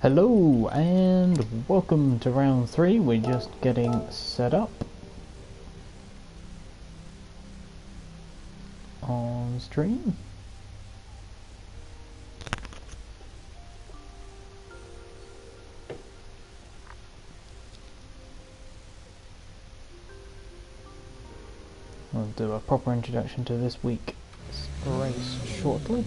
Hello and welcome to round 3. We're just getting set up on stream. We'll do a proper introduction to this week's race shortly.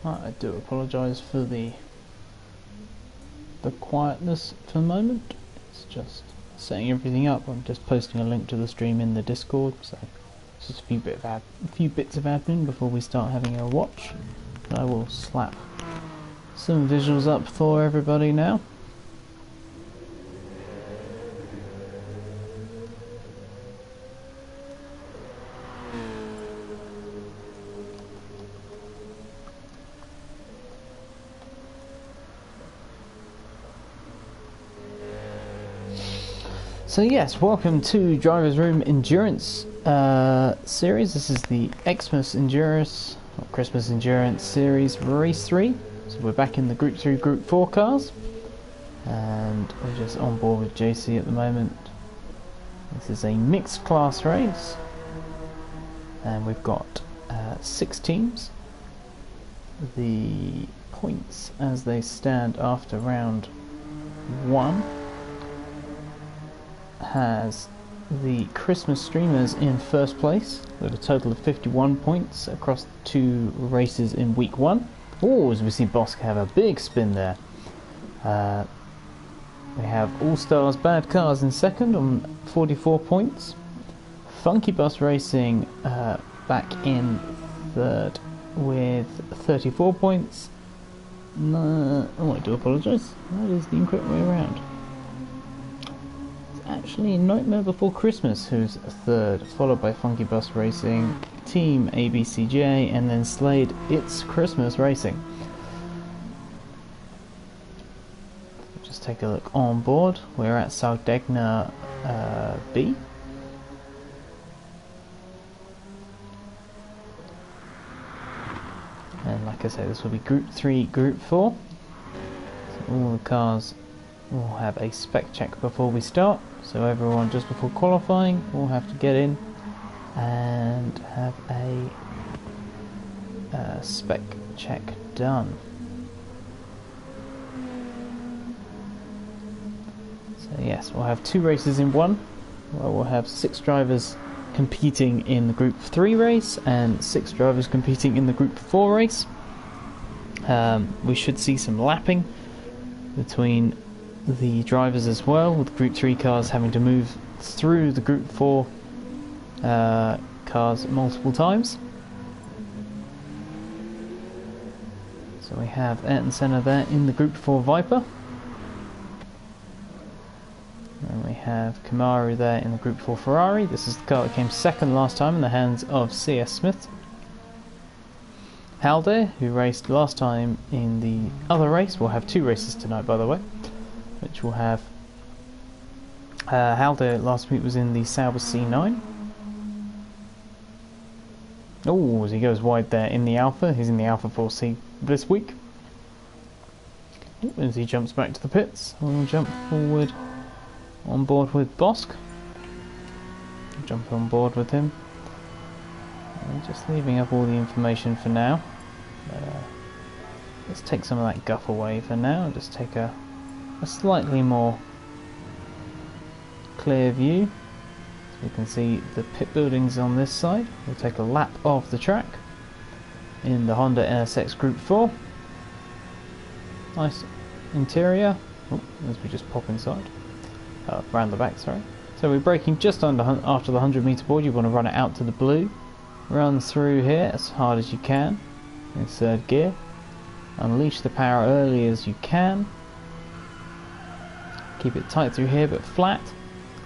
I do apologise for the quietness for the moment. It's just setting everything up. I'm just posting a link to the stream in the Discord, so it's just a few bits of admin before we start having a watch. But I will slap some visuals up for everybody now. So yes, welcome to Driver's Room Endurance series. This is the Xmas Endurance, or Christmas Endurance series, race 3. So we're back in the Group 3, Group 4 cars. And we're just on board with JC at the moment. This is a mixed class race. And we've got 6 teams. The points as they stand after round 1 has the Christmas Streamers in first place with a total of 51 points across 2 races in week 1. Oh, as we see Bosk have a big spin there. We have All Stars Bad Cars in second on 44 points. Funky Bus Racing back in third with 34 points. Oh, I do apologise. That is the incorrect way around. Actually, Nightmare Before Christmas, who's third, followed by Funky Bus Racing, Team ABCJ, and then Slade It's Christmas Racing. Just take a look on board. We're at Saldegna B. And like I say, this will be Group 3, Group 4. So all the cars will have a spec check before we start. So everyone just before qualifying will have to get in and have a spec check done. So yes, we'll have 2 races in one. Well, we'll have 6 drivers competing in the Group 3 race and 6 drivers competing in the Group 4 race. We should see some lapping between the drivers as well, with Group 3 cars having to move through the Group 4 cars multiple times. So we have Ayrton Senna there in the Group 4 Viper. And we have Kamaru there in the Group 4 Ferrari. This is the car that came second last time in the hands of C.S. Smith. Halder, who raced last time in the other race, we'll have 2 races tonight by the way, which will have Halder last week was in the Sauber C9. Oh, as he goes wide there in the Alpha, he's in the Alpha 4C this week. As he jumps back to the pits, we'll jump forward on board with Bosk. Jump on board with him. And just leaving up all the information for now. Let's take some of that guff away for now and just take a slightly more clear view. So you can see the pit buildings on this side. We'll take a lap of the track in the Honda NSX Group 4. Nice interior. Oh, as we just pop inside. Round the back, sorry. So we're braking just under after the 100-meter board. You want to run it out to the blue. Run through here as hard as you can in third gear. Unleash the power early as you can. Keep it tight through here but flat.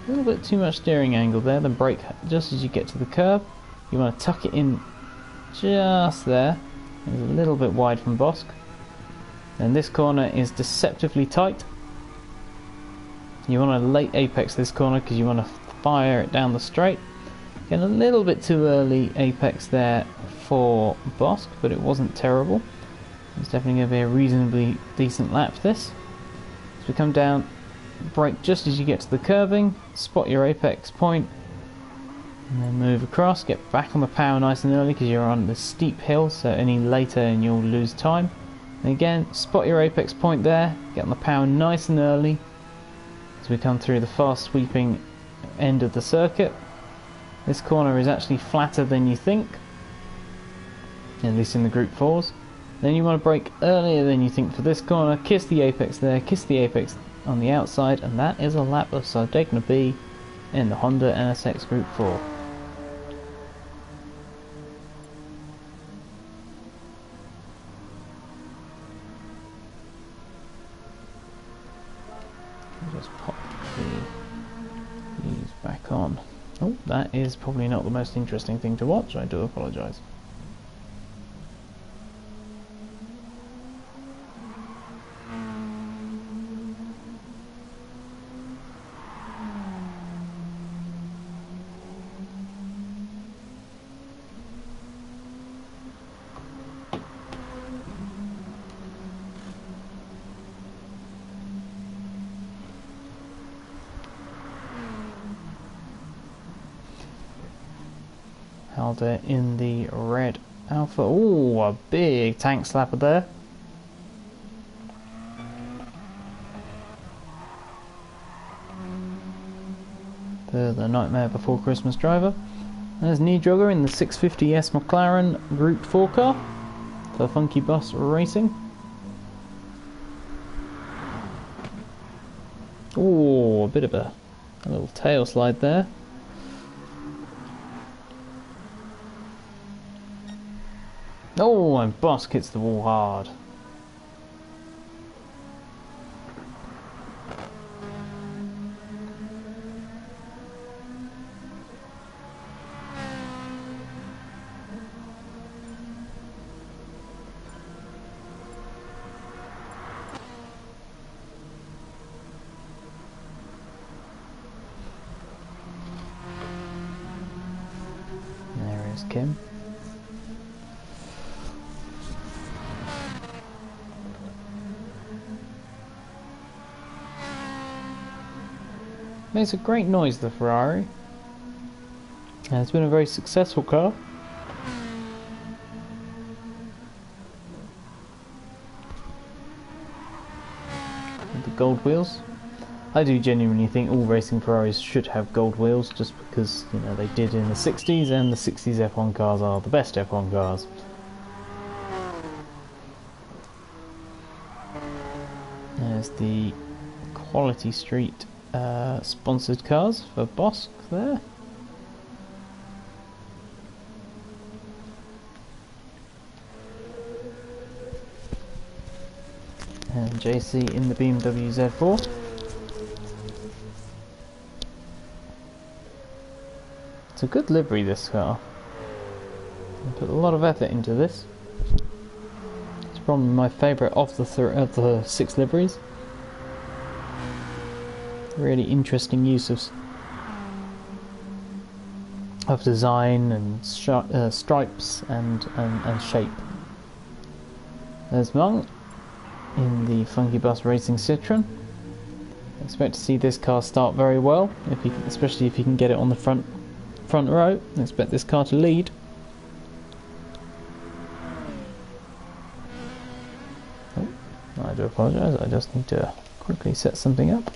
A little bit too much steering angle there, then brake just as you get to the curb. You want to tuck it in just there. It's a little bit wide from Bosk. And this corner is deceptively tight. You want to late apex this corner because you want to fire it down the straight. Getting a little bit too early apex there for Bosk, but it wasn't terrible. It's definitely going to be a reasonably decent lap this. As we come down, brake just as you get to the curving, spot your apex point, and then move across, get back on the power nice and early because you're on the steep hill, so any later and you'll lose time. And again, spot your apex point there, get on the power nice and early as we come through the fast sweeping end of the circuit. This corner is actually flatter than you think, at least in the Group 4s. Then you want to brake earlier than you think for this corner, kiss the apex there, kiss the apex on the outside, and that is a lap of Sardegna B in the Honda NSX Group 4. Just pop these back on. Oh, that is probably not the most interesting thing to watch, I do apologise. Halder in the red Alpha. Oh, a big tank slapper there. The Nightmare Before Christmas driver. There's Niedroger in the 650S McLaren Group 4 car for Funky Bus Racing. Oh, a bit of a little tail slide there. Oh, and Bosk hits the wall hard. There is Kim. Makes a great noise, the Ferrari. And it's been a very successful car. With the gold wheels. I do genuinely think all racing Ferraris should have gold wheels, just because, you know, they did in the 60s, and the 60s F1 cars are the best F1 cars. There's the Quality Street sponsored cars for Bosk there. And JC in the BMW Z4. It's a good livery, this car. I put a lot of effort into this. It's probably my favourite of the 6 liveries. Really interesting use of design and stripes and shape. There's Mung in the Funky Bus Racing Citroen. I expect to see this car start very well, especially if you can get it on the front row. I expect this car to lead. Oh, I do apologise, I just need to quickly set something up.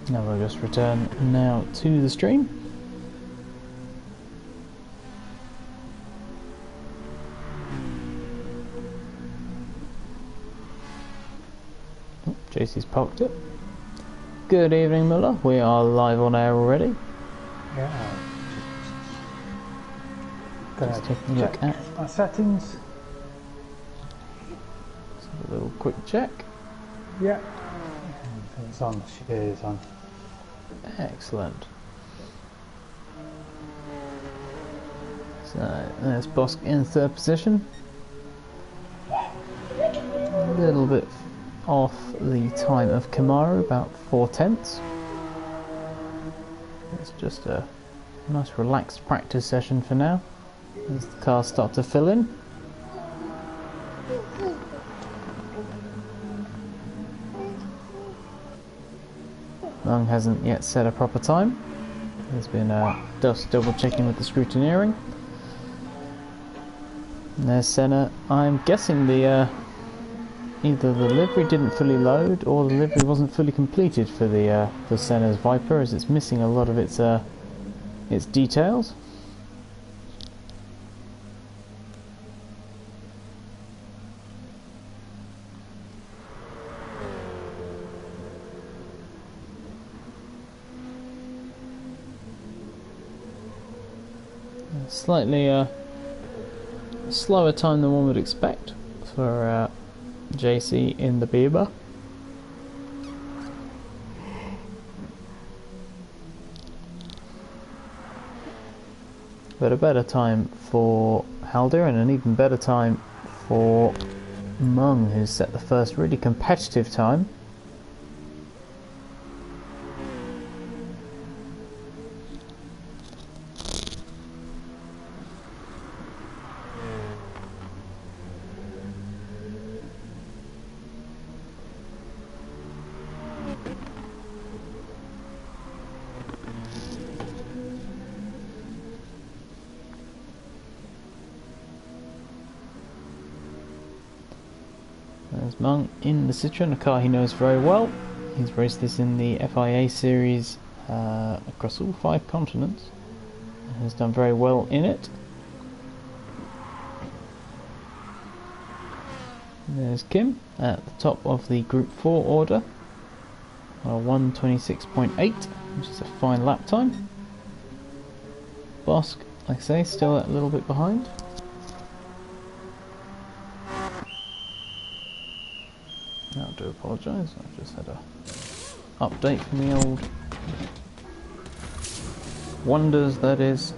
Now we'll just return now to the stream. Oh, JC's parked it. Good evening, Muller. We are live on air already. Yeah. Just taking a look at my settings. Let's have a little quick check. Yeah. It's on. She is on. Excellent. So there's Bosk in third position. A little bit off the time of Kamaru, about 4/10. It's just a nice relaxed practice session for now as the cars start to fill in. Lung hasn't yet set a proper time. There's been just double checking with the scrutineering. And there's Senna. I'm guessing the either the livery didn't fully load or the livery wasn't fully completed for Senna's Viper, as it's missing a lot of its details. Slightly slower time than one would expect for JC in the Bieber. But a better time for Halder, and an even better time for Mung, who's set the first really competitive time. There's Mung in the Citroen, a car he knows very well. He's raced this in the FIA series across all 5 continents and has done very well in it. There's Kim at the top of the Group 4 order, 1:26.8, which is a fine lap time. Bosk, like I say, still a little bit behind. I do apologise, I've just had a update from the old wonders that is.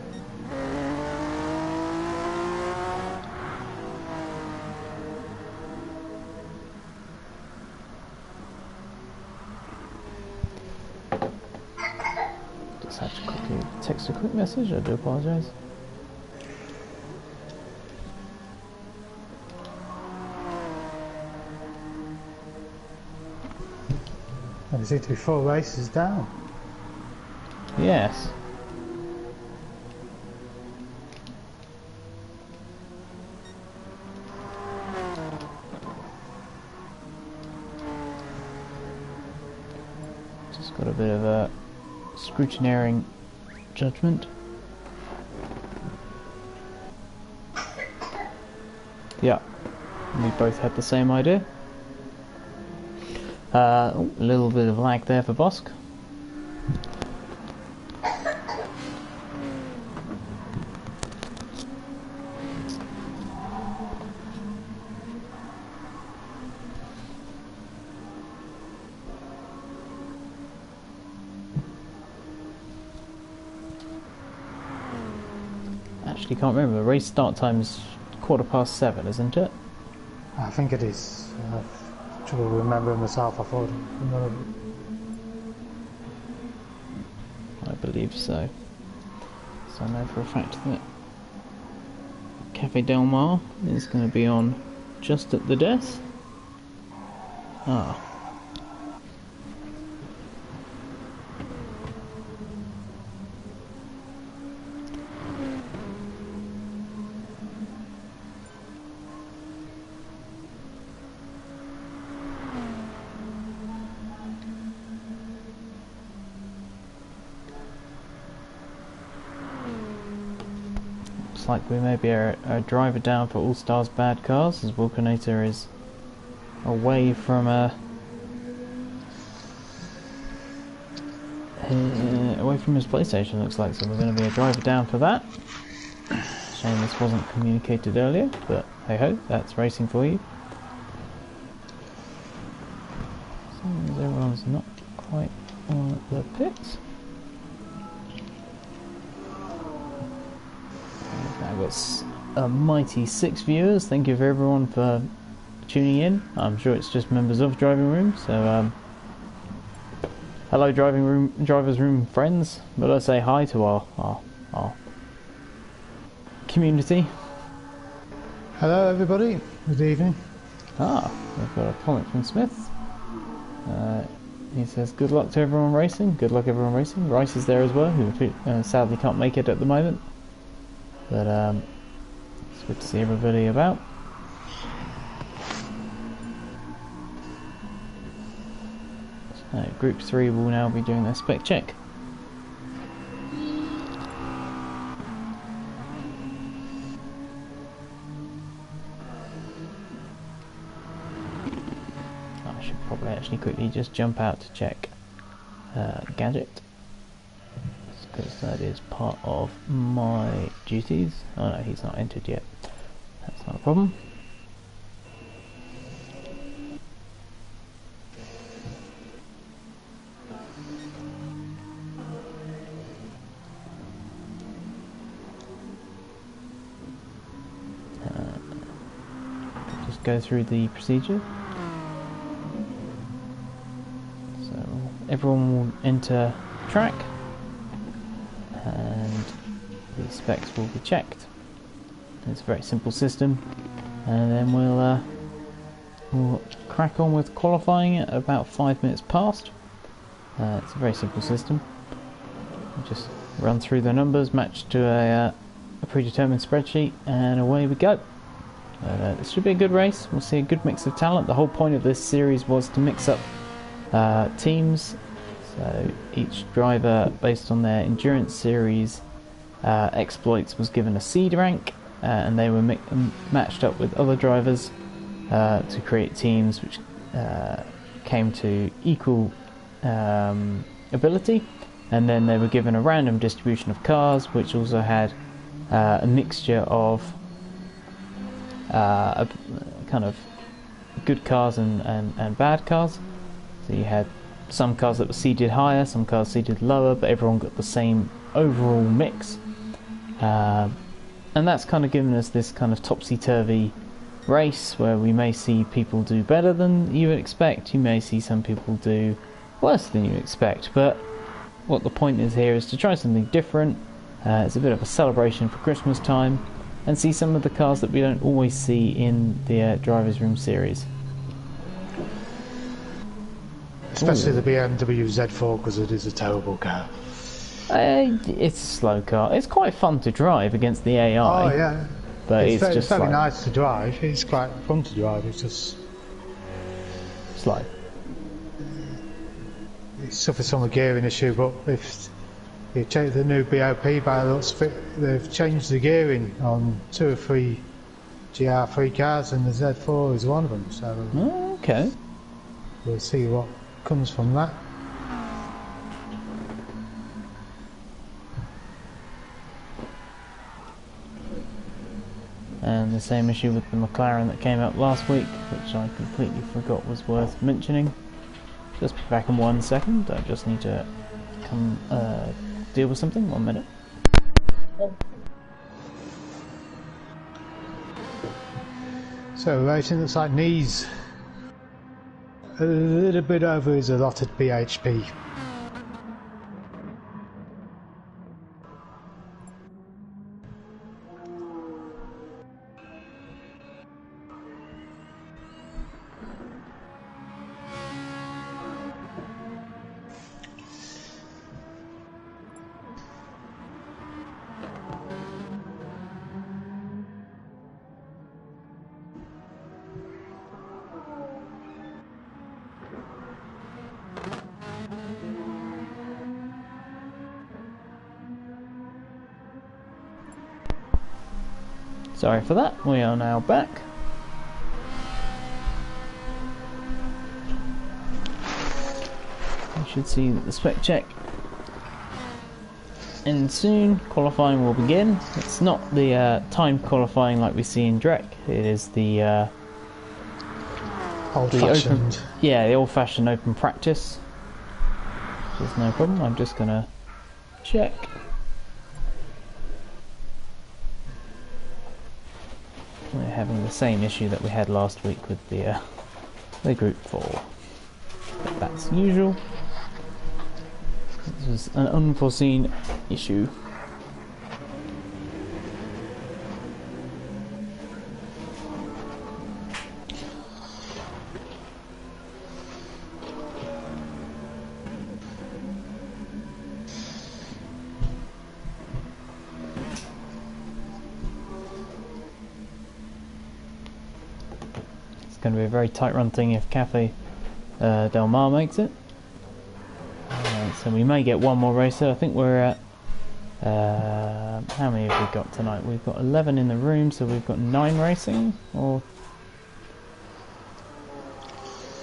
Just had to quickly text a quick message, I do apologise. There seem to be 4 races down. Yes. Just got a bit of a scrutineering judgment. Yeah, we both had the same idea. A little bit of lag there for Bosk. Actually, can't remember. The race start time's 7:15, isn't it? I think it is. To remember myself, I thought. I believe so. because I know for a fact that Cafe Del Mar is going to be on just at the death. Ah. Like we may be a driver down for All Stars Bad Cars, as Vulcanator is away from his PlayStation, looks like, so we're going to be a driver down for that. Shame this wasn't communicated earlier, but hey ho, that's racing for you. Seems everyone's not quite on the pits. I've got a mighty 6 viewers. Thank you for everyone for tuning in. I'm sure it's just members of Driving Room, so hello Drivers Room friends, but I say hi to our community. Hello everybody, good evening. We've got a comment from Smith. He says good luck to everyone racing. Good luck everyone racing. Rice is there as well, who sadly can't make it at the moment. But it's good to see everybody about. So, Group 3 will now be doing their spec check. I should probably actually quickly just jump out to check Gadget, because that is part of my duties. Oh no, he's not entered yet. That's not a problem. Just go through the procedure. So everyone will enter track, and the specs will be checked. It's a very simple system, and then we'll crack on with qualifying at about 5 minutes past. It's a very simple system. We'll just run through the numbers, match to a predetermined spreadsheet, and away we go. This should be a good race. We'll see a good mix of talent. The whole point of this series was to mix up teams. So each driver, based on their endurance series exploits, was given a seed rank, and they were matched up with other drivers to create teams which came to equal ability, and then they were given a random distribution of cars, which also had a mixture of a kind of good cars and bad cars. So you had some cars that were seeded higher, some cars seeded lower, but everyone got the same overall mix. And that's kind of given us this kind of topsy-turvy race, where we may see people do better than you would expect, you may see some people do worse than you expect, but what the point is here is to try something different. It's a bit of a celebration for Christmas time, and see some of the cars that we don't always see in the Drivers Room series. Especially the BMW Z4, because it is a terrible car. It's a slow car. It's quite fun to drive against the AI. Oh yeah, but it's very, just very like, nice to drive. It's quite fun to drive. It's just slow. It suffers from a gearing issue, but if you check the new BOP by the looks of it, they've changed the gearing on 2 or 3 GR3 cars, and the Z4 is one of them. So Okay. we'll see what comes from that. And the same issue with the McLaren that came up last week, which I completely forgot was worth mentioning. Just be back in 1 second. I just need to come deal with something. 1 minute. So racing looks like knees a little bit over his allotted BHP. Sorry for that, we are now back. You should see that the spec check ends soon. Qualifying will begin. It's not the timed qualifying like we see in Drek. It is the old-fashioned. The old-fashioned open practice. There's no problem. I'm just gonna check. We're having the same issue that we had last week with the Group 4. But that's usual. This was an unforeseen issue. Going to be a very tight run thing if Cafe Del Mar makes it. So we may get one more racer. I think we're at how many have we got tonight? We've got 11 in the room, so we've got 9 racing. Or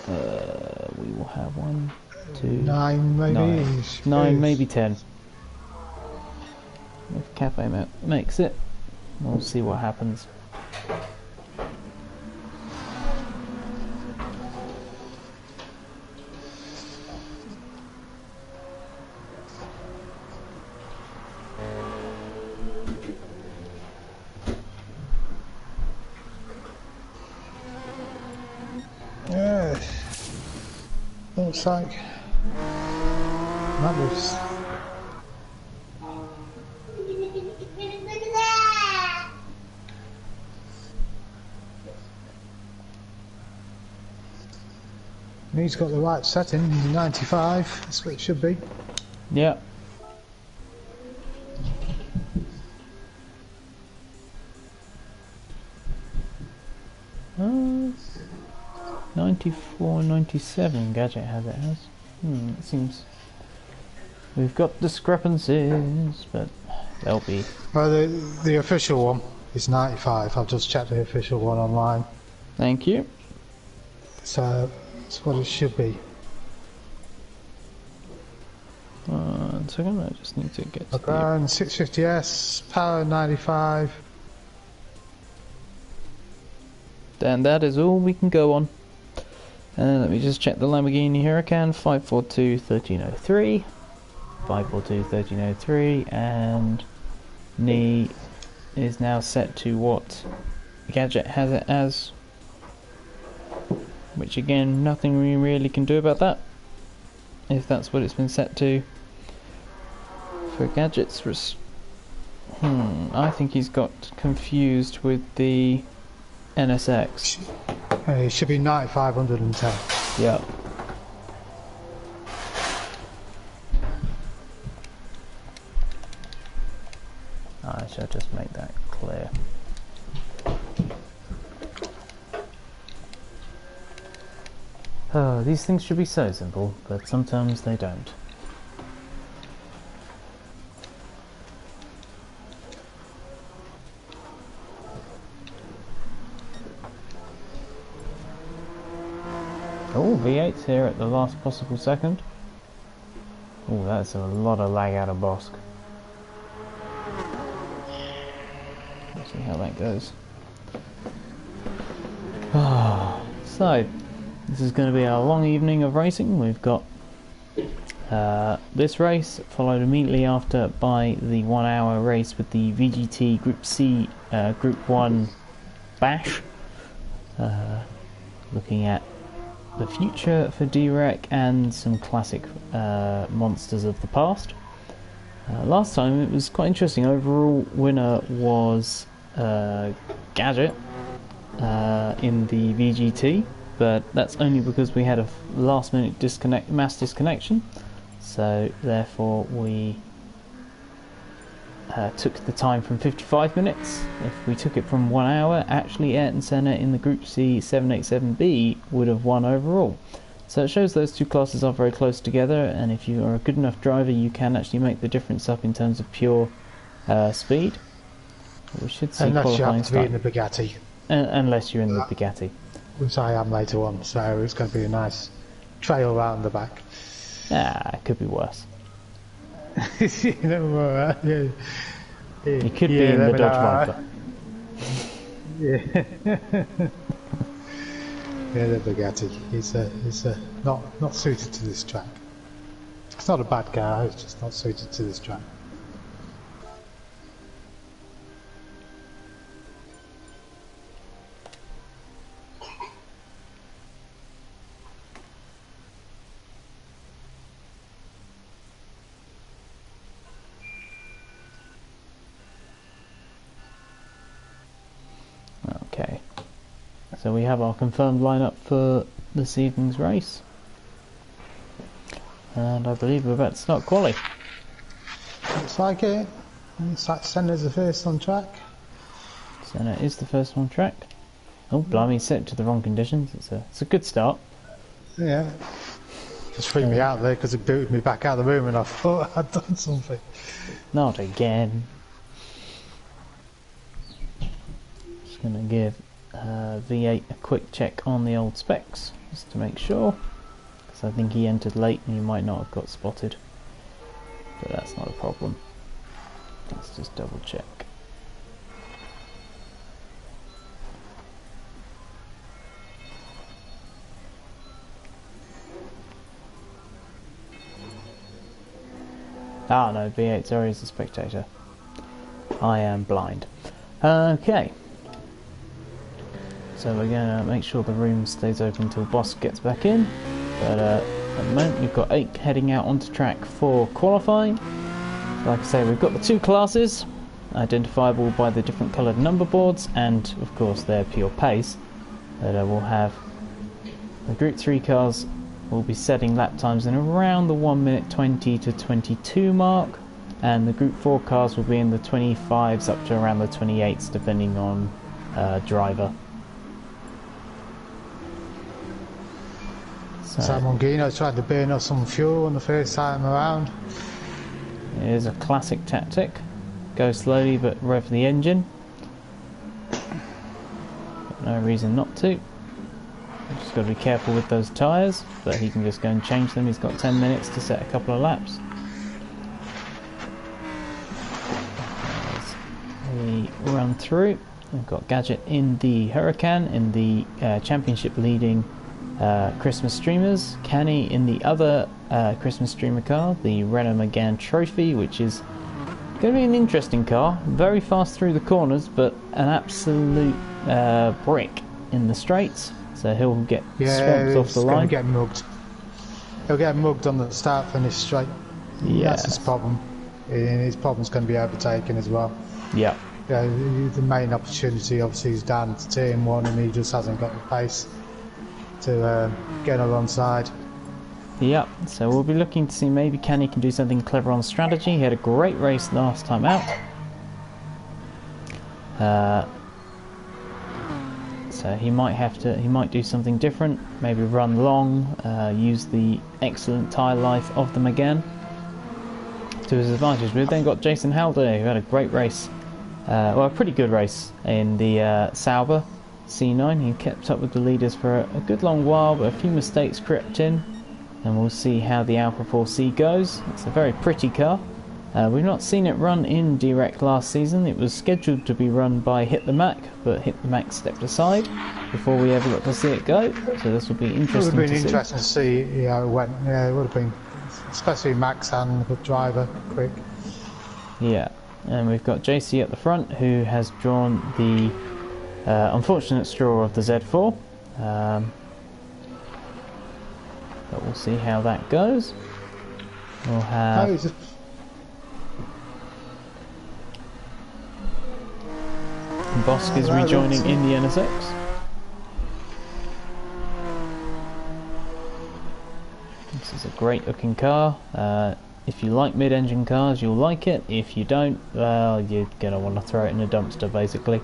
we will have 1, 2, 9 maybe. 9 maybe 10. If Cafe makes it, we'll see what happens. Looks like that was. He's got the right setting, 95, that's what it should be. Yeah. Uh, 94, 97 Gadget has it as. It seems we've got discrepancies, but they'll be. Well, the official one is 95. I've just checked the official one online. Thank you. So that's what it should be. 1 second, I just need to get to McLaren 650S, power 95. Then that is all we can go on. Let me just check the Lamborghini Huracan 542 1303, 542 1303, and knee is now set to what Gadget has it as, which again, nothing we really can do about that, if that's what it's been set to. For Gadget's I think he's got confused with the NSX. It should be 9510. Yeah. I shall just make that clear. Oh, these things should be so simple, but sometimes they don't. Oh, V8's here at the last possible second. Oh, that's a lot of lag out of Bosk. Let's see how that goes. So, this is going to be a long evening of racing. We've got this race, followed immediately after by the 1 hour race with the VGT Group C Group 1 Bash. Looking at the future for D-Rec and some classic monsters of the past. Last time it was quite interesting. Overall winner was Gadget in the VGT, but that's only because we had a last minute mass disconnection, so therefore we took the time from 55 minutes. If we took it from 1 hour, actually Ayrton Senna in the Group C 787B would have won overall. So it shows those two classes are very close together, and if you are a good enough driver you can actually make the difference up in terms of pure speed. We should see Unless you qualifying have to be in start. the Bugatti, Unless you're in the Bugatti. which I am later on, so it's going to be a nice trail round the back. Ah, it could be worse. You know, yeah. You could be in the Dodge Viper. Yeah. Yeah, the Bugatti. It's not suited to this track. It's not a bad car, it's just not suited to this track. Okay. So we have our confirmed lineup for this evening's race. And I believe we're about to start quali. Looks like it. Looks like Senna's the first on track. Senna is the first on track. Oh, blimey, set to the wrong conditions. It's a good start. Yeah. Just freaked me out there because it booted me back out of the room and I thought I'd done something. Not again. Just going to give V8 a quick check on the old specs, just to make sure. Because I think he entered late and he might not have got spotted. But that's not a problem. Let's just double check. Ah no, V8, sorry, is a spectator. I am blind. Okay. So we're going to make sure the room stays open until Boss gets back in. But at the moment we've got 8 heading out onto track for qualifying. Like I say, we've got the 2 classes, identifiable by the different coloured number boards, and of course their pure pace. But we'll have the Group 3 cars will be setting lap times in around the 1 minute 20 to 22 mark, and the Group 4 cars will be in the 25s up to around the 28s depending on driver. So Sam Mongino tried to burn off some fuel on the first time around. it is a classic tactic. Go slowly but rev the engine. No reason not to. Just got to be careful with those tyres, but he can just go and change them. He's got 10 minutes to set a couple of laps. As we run through, we've got Gadget in the Huracan, in the championship leading Christmas Streamers. Canny in the other Christmas Streamer car, the Renault Megane Trophy, which is going to be an interesting car. Very fast through the corners, but an absolute brick in the straights. So he'll get swamped off the line. Get mugged. He'll get mugged on the start finish straight. Yeah, that's his problem. And his problem's going to be overtaken as well. Yeah. Yeah, the main opportunity obviously is down to turn 1 and he just hasn't got the pace to get alongside. Yep, so we'll be looking to see maybe Canny can do something clever on strategy. He had a great race last time out. So he might do something different, maybe run long, use the excellent tyre life of the Megane to his advantage. We've then got Jason Halder, who had a great race, well, a pretty good race in the Sauber C9. He kept up with the leaders for a good long while, but a few mistakes crept in, and we'll see how the Alpha 4C goes. It's a very pretty car. We've not seen it run in Direct last season. It was scheduled to be run by Hit the Mac, but Hit the Mac stepped aside before we ever got to see it go. So this will be interesting. It would have been interesting to see how it went. Yeah, it would have been, especially Max and the driver, quick. Yeah, and we've got JC at the front, who has drawn the unfortunate straw of the Z4. But we'll see how that goes. We'll have... Bosk is rejoining in the NSX. This is a great looking car. If you like mid-engine cars, you'll like it. If you don't, well, you're going to want to throw it in a dumpster, basically.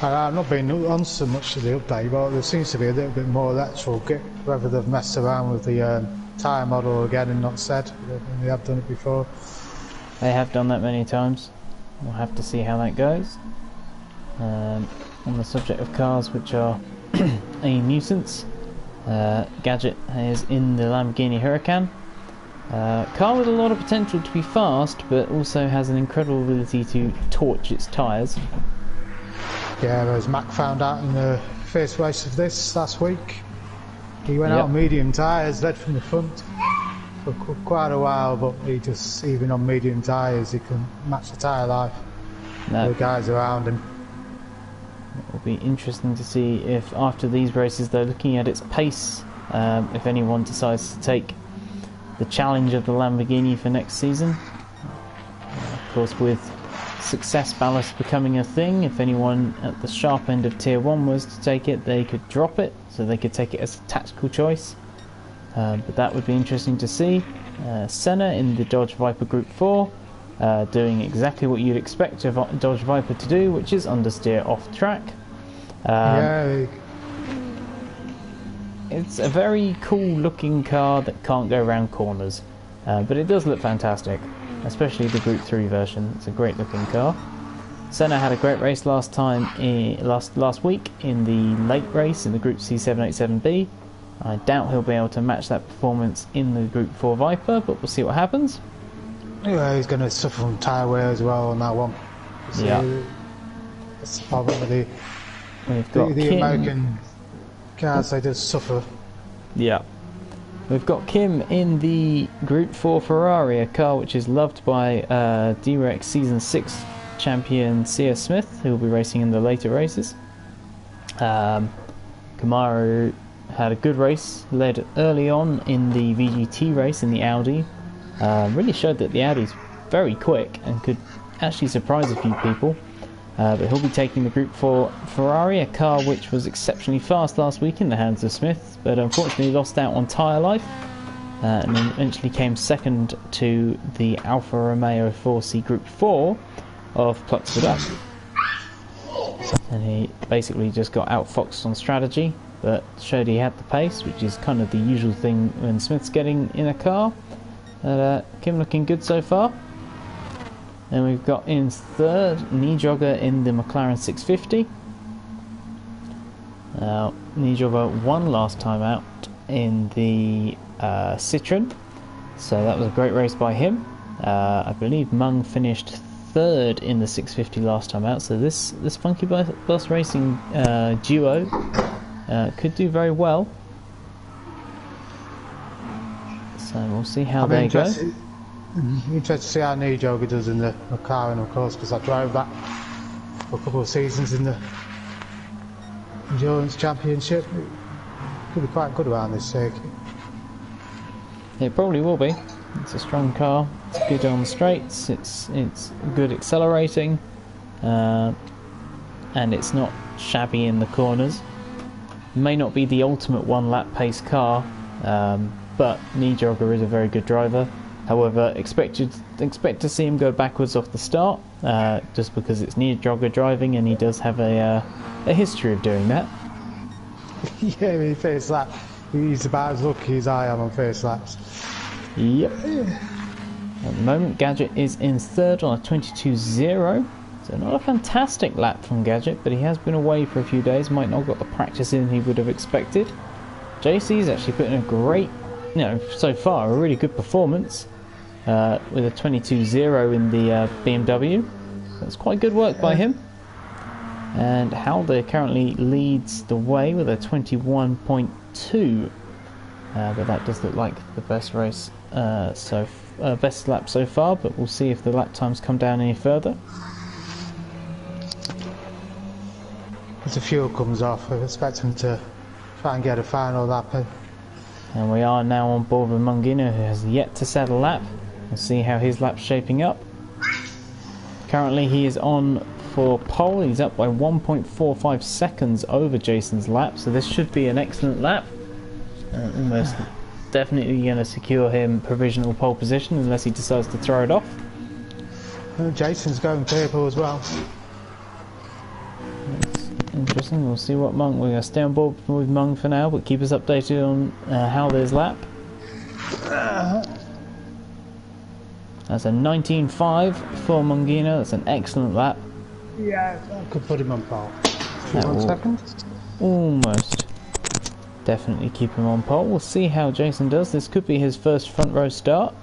I've not been on so much of the update, but there seems to be a little bit more electrical kit, whether they've messed around with the tyre model again and not said. They have done it before. They have done that many times. We'll have to see how that goes. On the subject of cars which are a nuisance, Gadget is in the Lamborghini Huracan. Car with a lot of potential to be fast, but also has an incredible ability to torch its tyres. Yeah, as Mac found out in the first race of this last week, he went out on medium tyres, led from the front for quite a while, but he just, even on medium tyres, he can match the tyre life. The guys around him. It will be interesting to see if after these races they're looking at its pace, if anyone decides to take the challenge of the Lamborghini for next season. Of course, with success ballast becoming a thing, if anyone at the sharp end of tier 1 was to take it, they could drop it, so they could take it as a tactical choice. But that would be interesting to see. Senna in the Dodge Viper Group 4, doing exactly what you'd expect a Dodge Viper to do, which is understeer off track. It's a very cool looking car that can't go around corners, but it does look fantastic, especially the Group 3 version. It's a great looking car. Senna had a great race last week in the late race in the Group C787B. I doubt he'll be able to match that performance in the Group 4 Viper, but we'll see what happens. Yeah, he's going to suffer from tyre wear as well on that one. So yeah. That's the problem with the American cars, they just suffer. Yeah. We've got Kim in the Group 4 Ferrari, a car which is loved by D-Rex Season 6 champion Sia Smith, who will be racing in the later races. Kamaru had a good race, led early on in the VGT race in the Audi. Really showed that the Audi's very quick and could actually surprise a few people. But he'll be taking the Group 4 Ferrari, a car which was exceptionally fast last week in the hands of Smith, but unfortunately lost out on tyre life, and then eventually came second to the Alfa Romeo 4C Group 4 of Pluxford. And he basically just got outfoxed on strategy, but showed he had the pace, which is kind of the usual thing when Smith's getting in a car. Kim looking good so far. And we've got in third, Knee Jogger in the McLaren 650. Knee Jogger won last time out in the Citroen, so that was a great race by him. I believe Mung finished third in the 650 last time out, so this Funky Bus Racing duo could do very well. So we'll see how they go. Interested to see how Knee Jogger does in the McLaren, of course, because I drove that for a couple of seasons in the Endurance Championship. It could be quite good around this circuit. It probably will be. It's a strong car. It's good on the straights. It's good accelerating, and it's not shabby in the corners. May not be the ultimate one-lap pace car, but Knee Jogger is a very good driver. However, expect to see him go backwards off the start, just because it's Knee Jogger driving, and he does have a history of doing that. Yeah, in first lap, he's about as lucky as I am on first laps. Yep. At the moment, Gadget is in third on a 22.0. So not a fantastic lap from Gadget, but he has been away for a few days. Might not have got the practice in he would have expected. JC's actually put in a great, so far, a really good performance. With a 22.0 in the BMW. That's quite good work by him. And Halder currently leads the way with a 21.2. But that does look like the best race, best lap so far, but we'll see if the lap times come down any further. As the fuel comes off, I expect him to try and get a final lap in. And we are now on board with Mungino, who has yet to set a lap. We'll see how his lap's shaping up. Currently he is on for pole. He's up by 1.45 seconds over Jason's lap, so this should be an excellent lap. Almost definitely going to secure him provisional pole position unless he decides to throw it off. Jason's going purple as well. That's interesting. We'll see what Monk. We're going to stay on board with Monk for now, but keep us updated on how there's lap. That's a 19.5 for Mungino. That's an excellent lap. Yeah, I could put him on pole. That 1 will second. almost definitely keep him on pole. We'll see how Jason does. This could be his first front row start.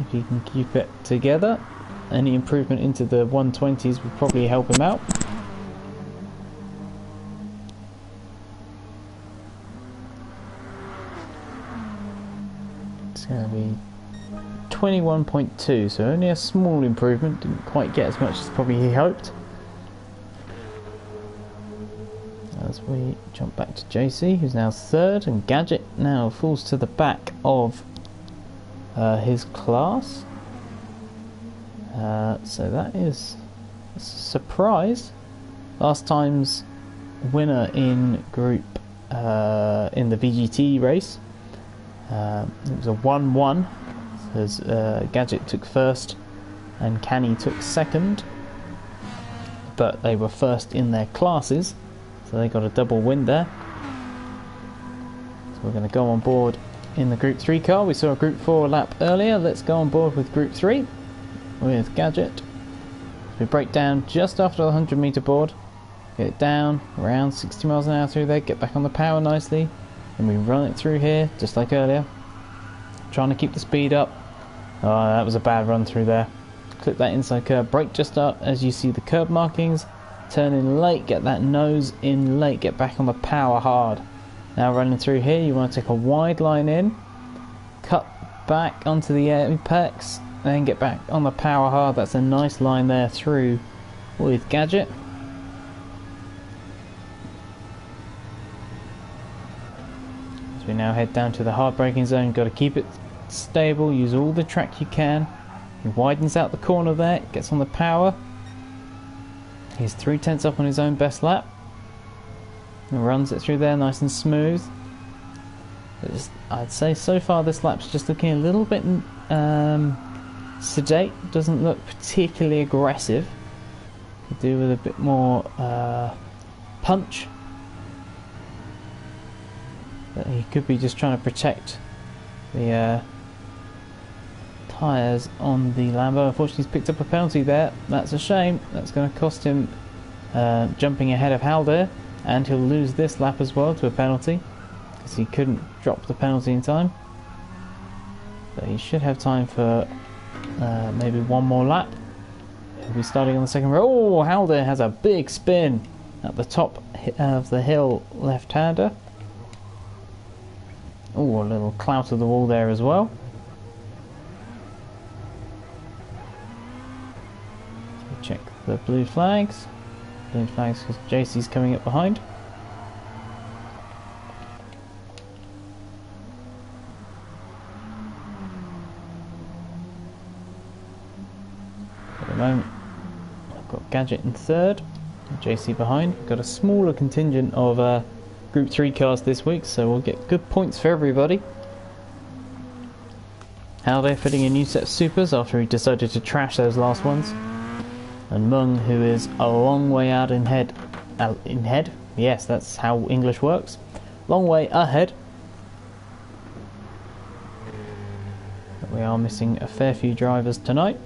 If he can keep it together. Any improvement into the 120s would probably help him out. It's going to be 21.2, so only a small improvement. Didn't quite get as much as probably he hoped. As we jump back to JC, who's now third, and Gadget now falls to the back of his class. So that is a surprise. Last time's winner in group in the VGT race, it was a 1-1. As Gadget took first and Canny took second, but they were first in their classes, so they got a double win there. So we're going to go on board in the Group 3 car. We saw a Group 4 lap earlier. Let's go on board with Group 3 with Gadget. We break down just after the 100 meter board, get it down around 60 miles an hour through there, get back on the power nicely, and we run it through here just like earlier, trying to keep the speed up. Oh, that was a bad run through there. Clip that inside curb, brake just up as you see the curb markings, turn in late, get that nose in late, get back on the power hard. Now running through here, you want to take a wide line in, cut back onto the apex, then get back on the power hard. That's a nice line there through with Gadget. As we now head down to the hard braking zone, got to keep it stable, use all the track you can. He widens out the corner there, gets on the power. He's 3/10 up on his own best lap. And runs it through there nice and smooth. I'd say so far this lap's just looking a little bit sedate, doesn't look particularly aggressive. Could do with a bit more punch. But he could be just trying to protect the tyres on the Lambo. Unfortunately he's picked up a penalty there. That's a shame. That's going to cost him jumping ahead of Halder, and he'll lose this lap as well to a penalty because he couldn't drop the penalty in time. But he should have time for maybe one more lap. He'll be starting on the second row. Oh, Halder has a big spin at the top of the hill left-hander. Oh, a little clout of the wall there as well. Check the blue flags. Blue flags because JC's coming up behind. At the moment, I've got Gadget in third, JC behind. We've got a smaller contingent of Group 3 cars this week, so we'll get good points for everybody. Halder fitting a new set of supers after he decided to trash those last ones. And Mung, who is a long way out in head, yes, that's how English works, long way ahead. But we are missing a fair few drivers tonight.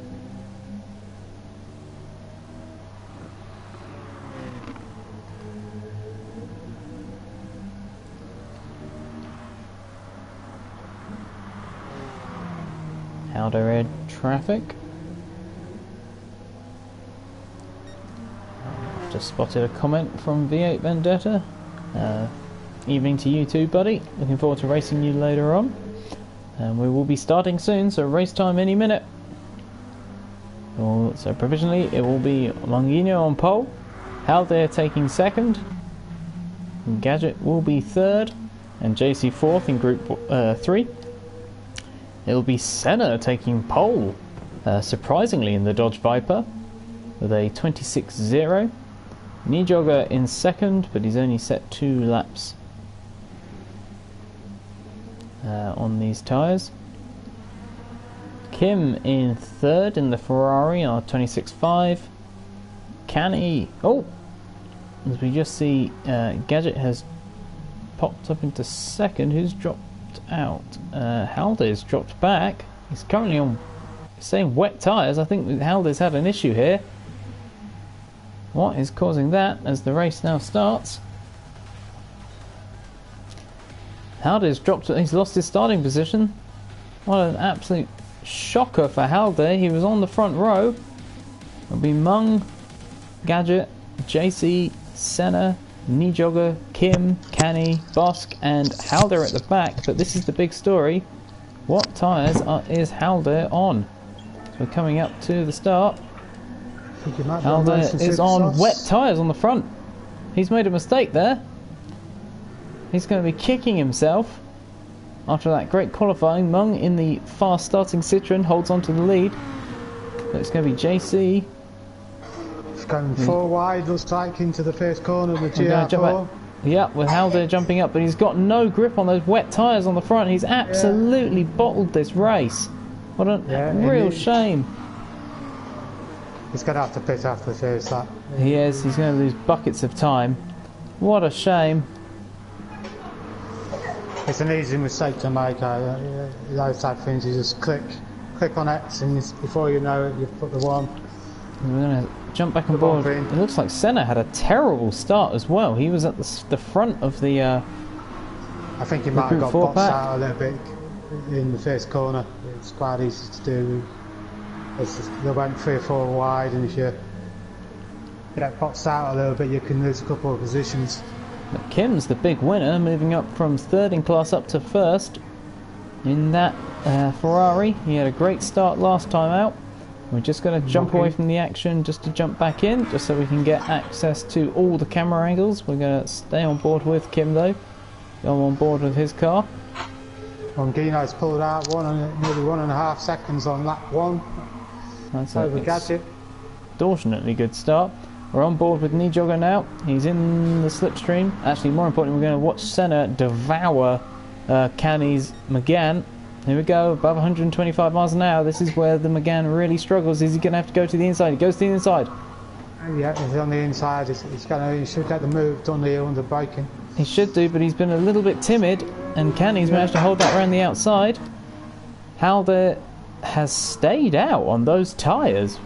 Halder red traffic. Just spotted a comment from V8 Vendetta. Evening to you too, buddy. Looking forward to racing you later on. And we will be starting soon, so race time any minute. So provisionally it will be Longino on pole, Halder taking second, and Gadget will be third, and JC fourth in Group 3. It will be Senna taking pole, surprisingly in the Dodge Viper, with a 26.0. Nijogger in second, but he's only set 2 laps on these tyres. Kim in third in the Ferrari on 26.5. Canny, oh, as we just see, Gadget has popped up into second. Who's dropped out? Halder's dropped back. He's currently on Saying wet tyres, I think Halder's had an issue here. What is causing that as the race now starts? Halder's dropped, he's lost his starting position. What an absolute shocker for Halder. He was on the front row. It'll be Mung, Gadget, JC, Senna, Nijogger, Kim, Canny, Bosk and Halder at the back. But this is the big story. What tyres is Halder on? So we're coming up to the start. Halder is on wet tyres on the front. He's made a mistake there. He's going to be kicking himself after that great qualifying. Mung in the fast starting Citroen holds on to the lead. But it's going to be JC. It's going 4 wide, looks like, into the first corner of the GR4. Yeah, with Halder jumping up, but he's got no grip on those wet tyres on the front. He's absolutely bottled this race. What a real shame. He's going to have to pit after the first lap. He is. He's going to lose buckets of time. What a shame. It's an easy mistake to make. Those type of things, you just click on X, and before you know it, you've put the one. We're going to jump back on board. It looks like Senna had a terrible start as well. He was at the front of the I think he might have got boxed out a little bit in the first corner. It's quite easy to do. They went 3 or 4 wide, and if you get boxed out a little bit, you can lose a couple of positions. But Kim's the big winner, moving up from 3rd in class up to 1st in that Ferrari. He had a great start last time out. We're just going to jump away from the action just to jump back in, just so we can get access to all the camera angles. We're going to stay on board with Kim though. Go on board with his car. Gino's pulled out nearly 1.5 seconds on lap 1. That's over Gadget. Extortionately good start. We're on board with Nijogger now. He's in the slipstream. Actually, more importantly, we're going to watch Senna devour Canny's Megane. Here we go, above 125 miles an hour. This is where the Megane really struggles. Is he going to have to go to the inside? He goes to the inside. Yeah, he's on the inside. He should get the move done here under braking. He should do, but he's been a little bit timid, and Canny's managed to hold that around the outside. Halder has stayed out on those tyres.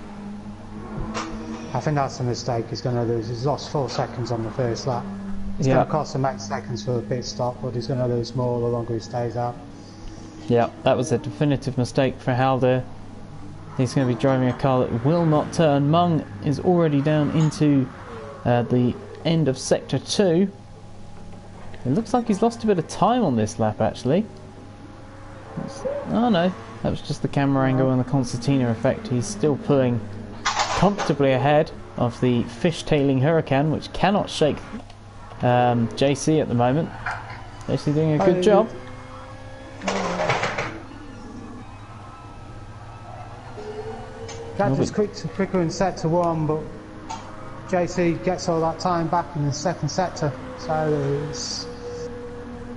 I think that's a mistake he's going to lose. He's lost 4 seconds on the first lap. It's going to cost him 8 seconds for a pit stop, but he's going to lose more the longer he stays out. Yeah, that was a definitive mistake for Halder. He's going to be driving a car that will not turn. Mung is already down into the end of Sector 2. It looks like he's lost a bit of time on this lap, actually. Oh no, that was just the camera angle and the concertina effect. He's still pulling comfortably ahead of the fishtailing Huracan, which cannot shake JC at the moment. JC doing a good job. That was quicker in sector 1, but JC gets all that time back in the second sector, so it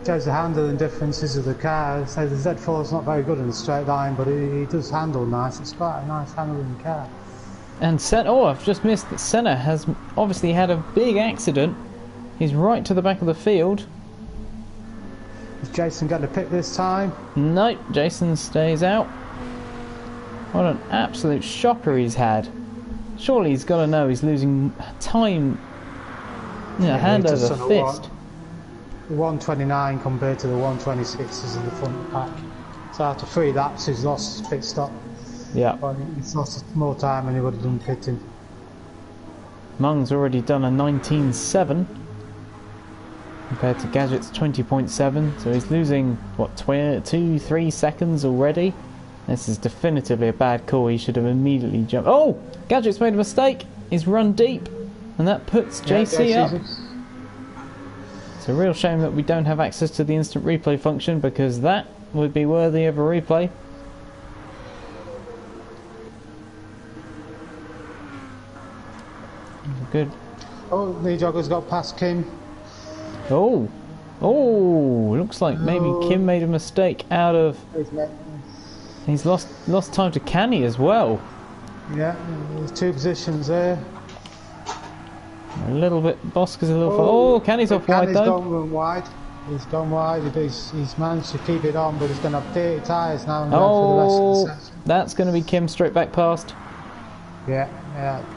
shows the handling differences of the car. So the Z4 is not very good in a straight line, but he does handle nice. It's quite a nice handling car. And I've just missed that Senna has obviously had a big accident. He's right to the back of the field. Is Jason going to pit this time? Nope, Jason stays out. What an absolute shocker he's had. Surely he's got to know he's losing time, hand over fist. 129 compared to the 126s in the front pack. So after 3 laps he's lost his pit stop. Yeah. But he's lost more time than he would have done pitting. Mung's already done a 19.7 compared to Gadget's 20.7, so he's losing, what, 2-3 seconds already? This is definitively a bad call. He should have immediately jumped. Oh! Gadget's made a mistake! He's run deep, and that puts JC up. It's a real shame that we don't have access to the instant replay function, because that would be worthy of a replay. Good. Oh, Nijogger's got past Kim. Oh! Oh! Looks like maybe Kim made a mistake out of... He's lost time to Canny as well. Yeah, there's 2 positions there. A little bit... Bosk is a little... Oh, Canny's off wide though. Gone wide. He's gone wide. He's managed to keep it on, but he's going to have dirty tyres now and go for the rest of the section. That's going to be Kim straight back past. Yeah.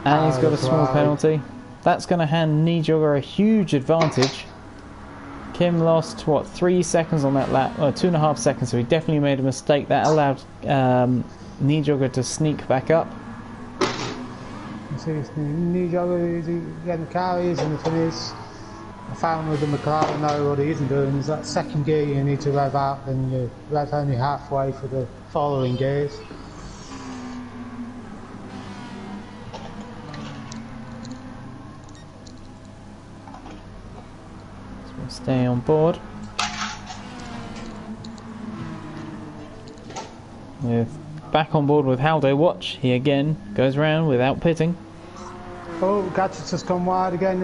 And he's got a small penalty. That's going to hand Nijogger a huge advantage. Kim lost, what, 3 seconds on that lap? Well, 2.5 seconds, so he definitely made a mistake. That allowed Nijogger to sneak back up. You see, Nijogger is getting the car, he is in the finish. I found with the McLaren now what he isn't doing is that second gear you need to rev out, and you rev only halfway for the following gears. So we'll stay on board. Back on board with Haldo Watch. He again goes around without pitting. Oh, Gadget's just gone wide again,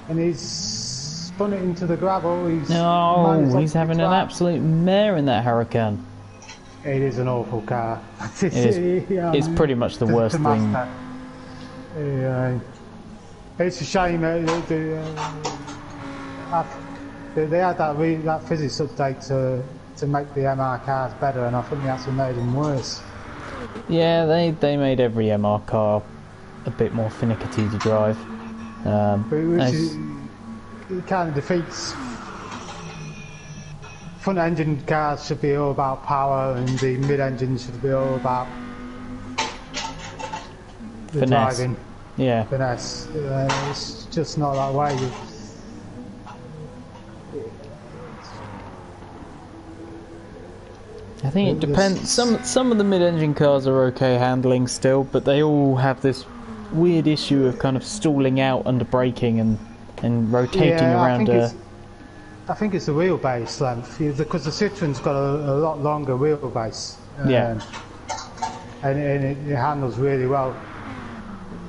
and he's spun it into the gravel. He's having an absolute mare in that Huracan. It is an awful car. It's pretty much the worst thing. Yeah, it's a shame they had that physics update to make the MR cars better, and I think that's what made them worse. Yeah, they made every MR car a bit more finicky to drive. It kind of defeats. Front engine cars should be all about power, and the mid engine should be all about the finesse. driving. Yeah. Finesse. It's just not that way. I think it depends. Some of the mid-engine cars are okay handling still, but they all have this weird issue of kind of stalling out under braking and rotating around. I think it's the wheelbase length, because the Citroen's got a lot longer wheelbase. And it handles really well.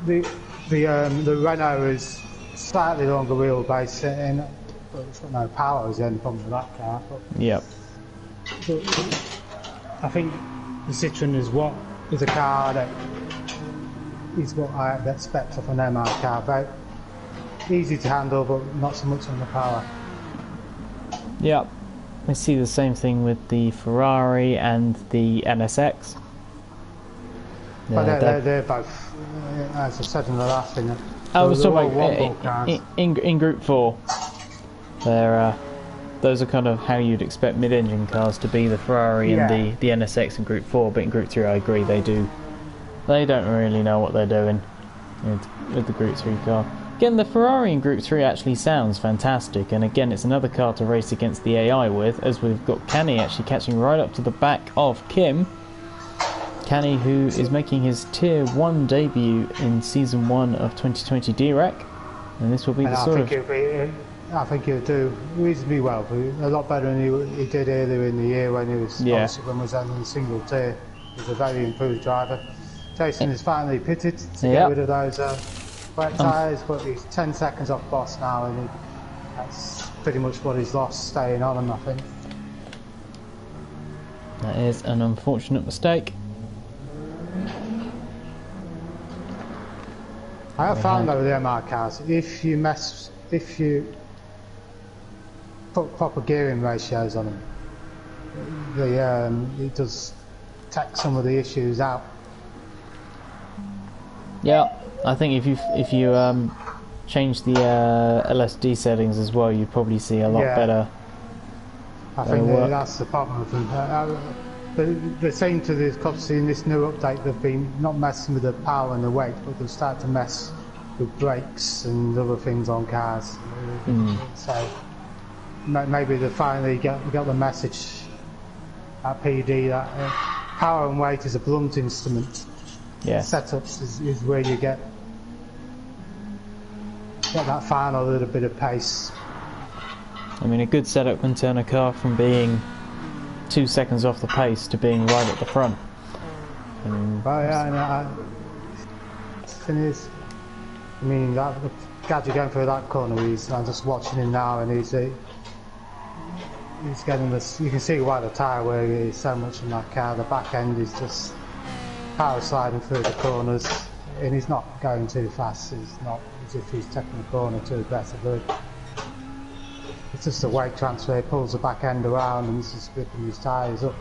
The Renault is slightly longer wheelbase, and it's got no power. Is the only problem with that car. Yep. I think the Citroen is a car that is what I expect of an MR car. Very easy to handle, but not so much on the power. Yep. We see the same thing with the Ferrari and the NSX. But they're both, as I said in the last thing. I was talking about in Group 4. Those are kind of how you'd expect mid-engine cars to be, the Ferrari and the NSX in Group 4, but in Group 3 I agree they don't really know what they're doing with the Group 3 car. Again, the Ferrari in Group 3 actually sounds fantastic, and again it's another car to race against the AI with, as we've got Canny actually catching right up to the back of Kim. Canny, who is making his Tier 1 debut in Season 1 of 2020 DRAC, and this will be I think he'll do reasonably well, but a lot better than he did earlier in the year when he was only in single tier. He's a very improved driver. Jason is finally pitted to get rid of those wet tyres, but he's 10 seconds off boss now, and that's pretty much what he's lost staying on him, I think. That is an unfortunate mistake. I have found that with the MR cars, if you put proper gearing ratios on them, it does take some of the issues out. Yeah, I think if you change the LSD settings as well, you'd probably see a lot better. I think that's the problem with them. They seem to, obviously in this new update, they've been not messing with the power and the weight, but they've started to mess with brakes and other things on cars. So maybe they finally got the message at PD that power and weight is a blunt instrument. Setups is where you get that final little bit of pace. I mean, a good setup can turn a car from being 2 seconds off the pace to being right at the front. I mean, that Gadget going through that corner, I'm just watching him now, and he's getting this. You can see why the tyre wear is so much in that car. The back end is just power sliding through the corners, and he's not going too fast. It's not as if he's taking the corner too aggressively. just the weight transfer, pulls the back end around and this is flipping his tyres up.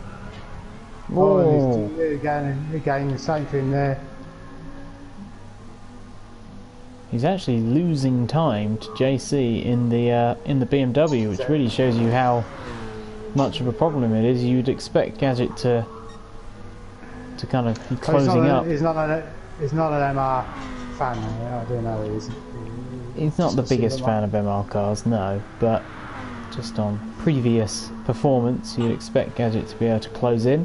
Whoa. Again, the same thing there. He's actually losing time to JC in the BMW, which really shows you how much of a problem it is. You'd expect Gadget to kind of be closing up. He's not an MR fan. I don't know. He's not the biggest fan of MR cars, no, but just on previous performance, you'd expect Gadget to be able to close in.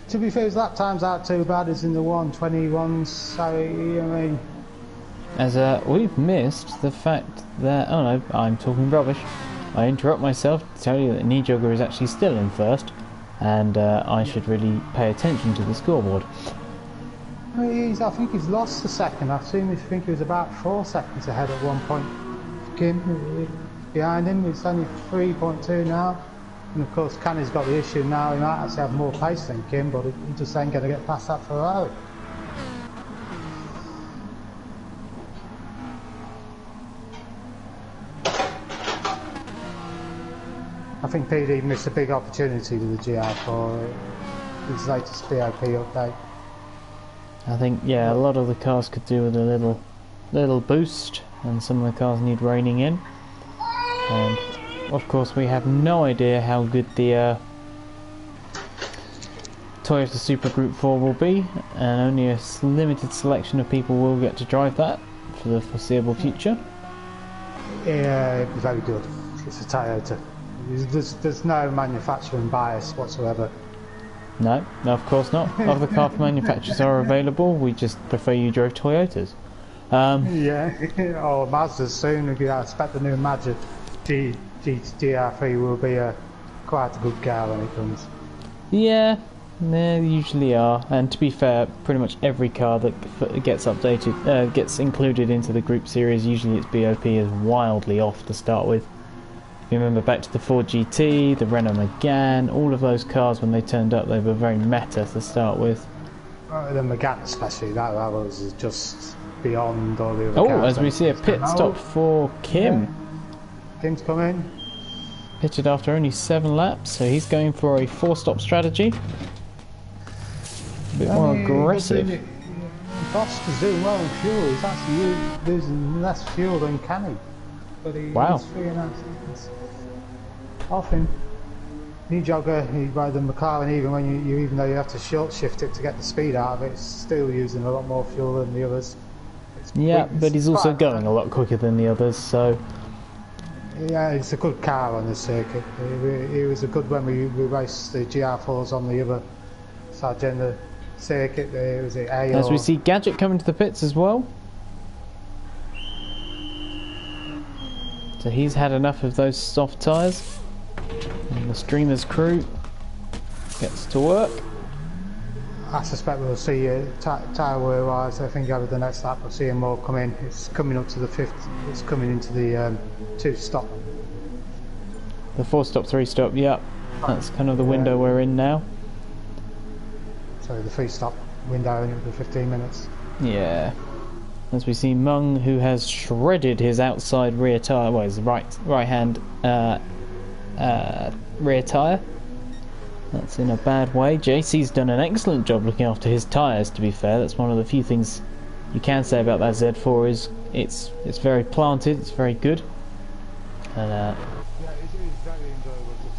To be fair, his lap times aren't too bad. It's in the 1:21, so I mean. As we've missed the fact that, oh no, I'm talking rubbish. I interrupt myself to tell you that Nijogger is actually still in first, and I should really pay attention to the scoreboard. I think he's lost a second. I think he was about 4 seconds ahead at one point. Kim behind him, it's only 3.2 now. And of course, Canny's got the issue now. He might actually have more pace than Kim, but he just ain't going to get past that Ferrari. I think PD missed a big opportunity with the GR4, his latest BOP update. I think, yeah, a lot of the cars could do with a little boost, and some of the cars need reining in. And of course, we have no idea how good the Toyota Supra Group 4 will be, and only a limited selection of people will get to drive that for the foreseeable future. Yeah, very good. It's a Toyota. There's no manufacturing bias whatsoever. No, of course not. Other car manufacturers are available, we just prefer you drove Toyotas. Yeah, or Mazdas soon. I expect the new Mazda GR3 will be quite a good car when it comes. Yeah, they usually are. And to be fair, pretty much every car that gets updated, gets included into the group series, usually its BOP is wildly off to start with. If you remember back to the Ford GT, the Renault Megane, all of those cars when they turned up, they were very meta to start with. The Megane especially, that was just beyond all the other cars. Oh, as we see a pit stop for Kim. Yeah. Kim's come in. Pitted after only 7 laps, so he's going for a 4-stop strategy. A bit more aggressive. Boss is doing well in fuel. He's actually losing less fuel than Canny. But he's 3.5 seconds off him. Nijogger, he rode the McLaren, even though you have to short shift it to get the speed out of it, it's still using a lot more fuel than the others. Yeah, but he's also going a lot quicker than the others, so... Yeah, it's a good car on the circuit. It was a good when we raced the GR4s on the other side of the circuit. It was as we see Gadget coming to the pits as well. So he's had enough of those soft tyres. And the Streamers crew gets to work. I suspect we'll see tyre wear wise. I think over the next lap we'll see him more come in. It's coming up to the 5th. It's coming into the 2-stop. The 4-stop, 3-stop. Yep, that's kind of the window we're in now. So the 3-stop window in for 15 minutes. Yeah. As we see Mung, who has shredded his outside rear tyre, well, his right-hand rear tyre. That's in a bad way. JC's done an excellent job looking after his tyres, to be fair. That's one of the few things you can say about that Z4 is it's very planted, it's very good. And yeah, it is very enjoyable to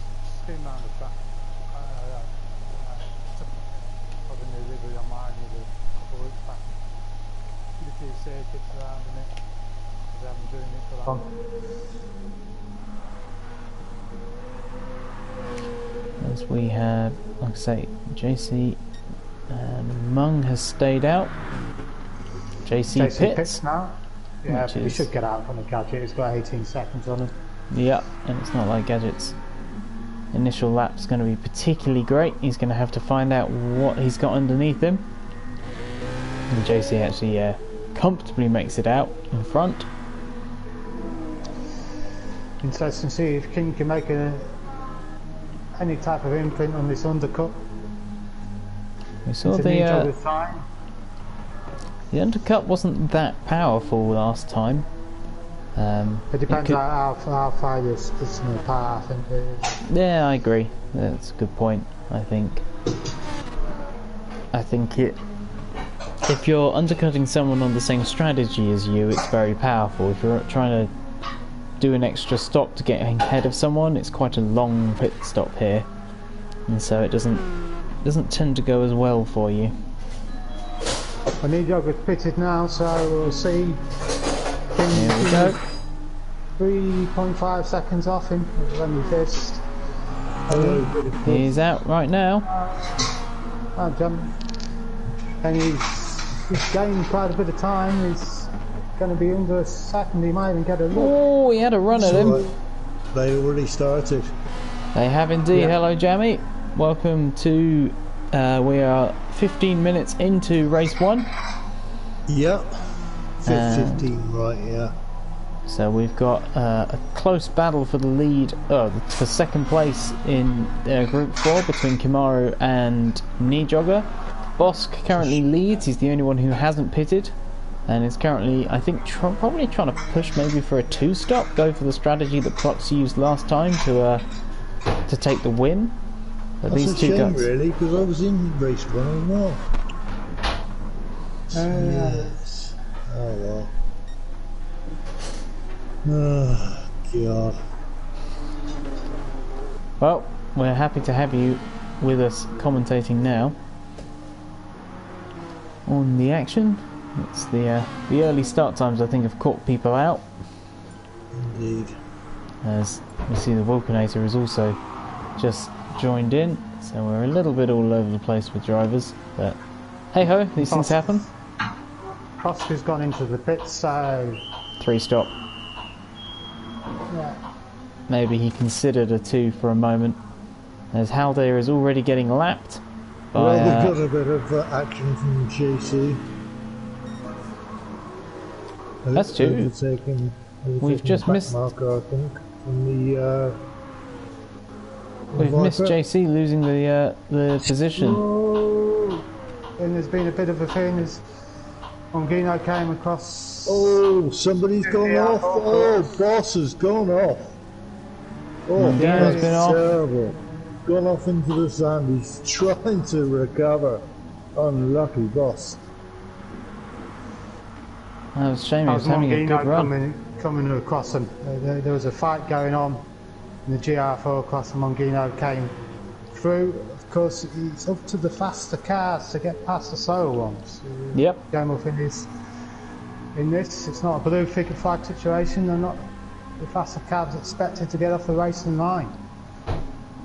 spin around the track. Got a new livery on mine with a couple of weeks back. Did a few circuits around in it, because I haven't been doing it for that long. as we have, like I say, JC and Mung has stayed out. JC pits now. Yeah, he should get out from the Gadget. He's got 18 seconds on him. Yeah, and it's not like Gadget's initial lap's going to be particularly great. He's going to have to find out what he's got underneath him. And JC actually comfortably makes it out in front. Interesting to see if King can make any type of imprint on this undercut. We saw the undercut wasn't that powerful last time. It depends how far you're splitting them apart, I think it is. Yeah, I agree. That's a good point. I think if you're undercutting someone on the same strategy as you, it's very powerful. If you're trying to do an extra stop to get ahead of someone, it's quite a long pit stop here, and so it doesn't tend to go as well for you. I need Yogurt pitted now, so we'll see. Here we go. 3.5 seconds off him with only fist. He's out right now. Jump. And he's gained quite a bit of time. He's going to be under a second. He might even get a look. Oh, he had a run at him. They already started. They have indeed. Yeah. Hello, Jamie. Welcome to. We are 15 minutes into race 1. Yep. 15, right, yeah. So we've got a close battle for the lead, for second place in Group 4 between Kimaru and Knee Jogger. Bosk currently leads. He's the only one who hasn't pitted, and is currently, I think, probably trying to push maybe for a 2-stop, go for the strategy that Prox used last time to take the win. But That's these a two shame, guys, really, because I was in race 1 as well. Yes. Oh well. Oh God. well, we're happy to have you with us commentating now on the action. It's the early start times, I think, have caught people out. Indeed. As we see, the Vulcanator has also just joined in, so we're a little bit all over the place with drivers, but hey ho, these things happen. Koska's gone into the pits, so 3-stop. yeah. Maybe he considered a 2 for a moment, as Haldair is already getting lapped by Well, we've got a bit of action from JC. That's true. We've just missed. Marker, I think, from the. We've missed JC losing the position. Oh, and there's been a bit of a thing as Ongino came across. Oh, somebody's gone off. Oh, boss has gone off. Oh, Ongino's been off. Terrible. Gone off into the sand. He's trying to recover. Unlucky boss. That was a shame, he was having a good run. Coming across them. There was a fight going on in the GR4 across, and Mongino came through. Of course, it's up to the faster cars to get past the slower ones. Yep. Going off in this, it's not a blue flag situation. They're not the faster cars expected to get off the racing line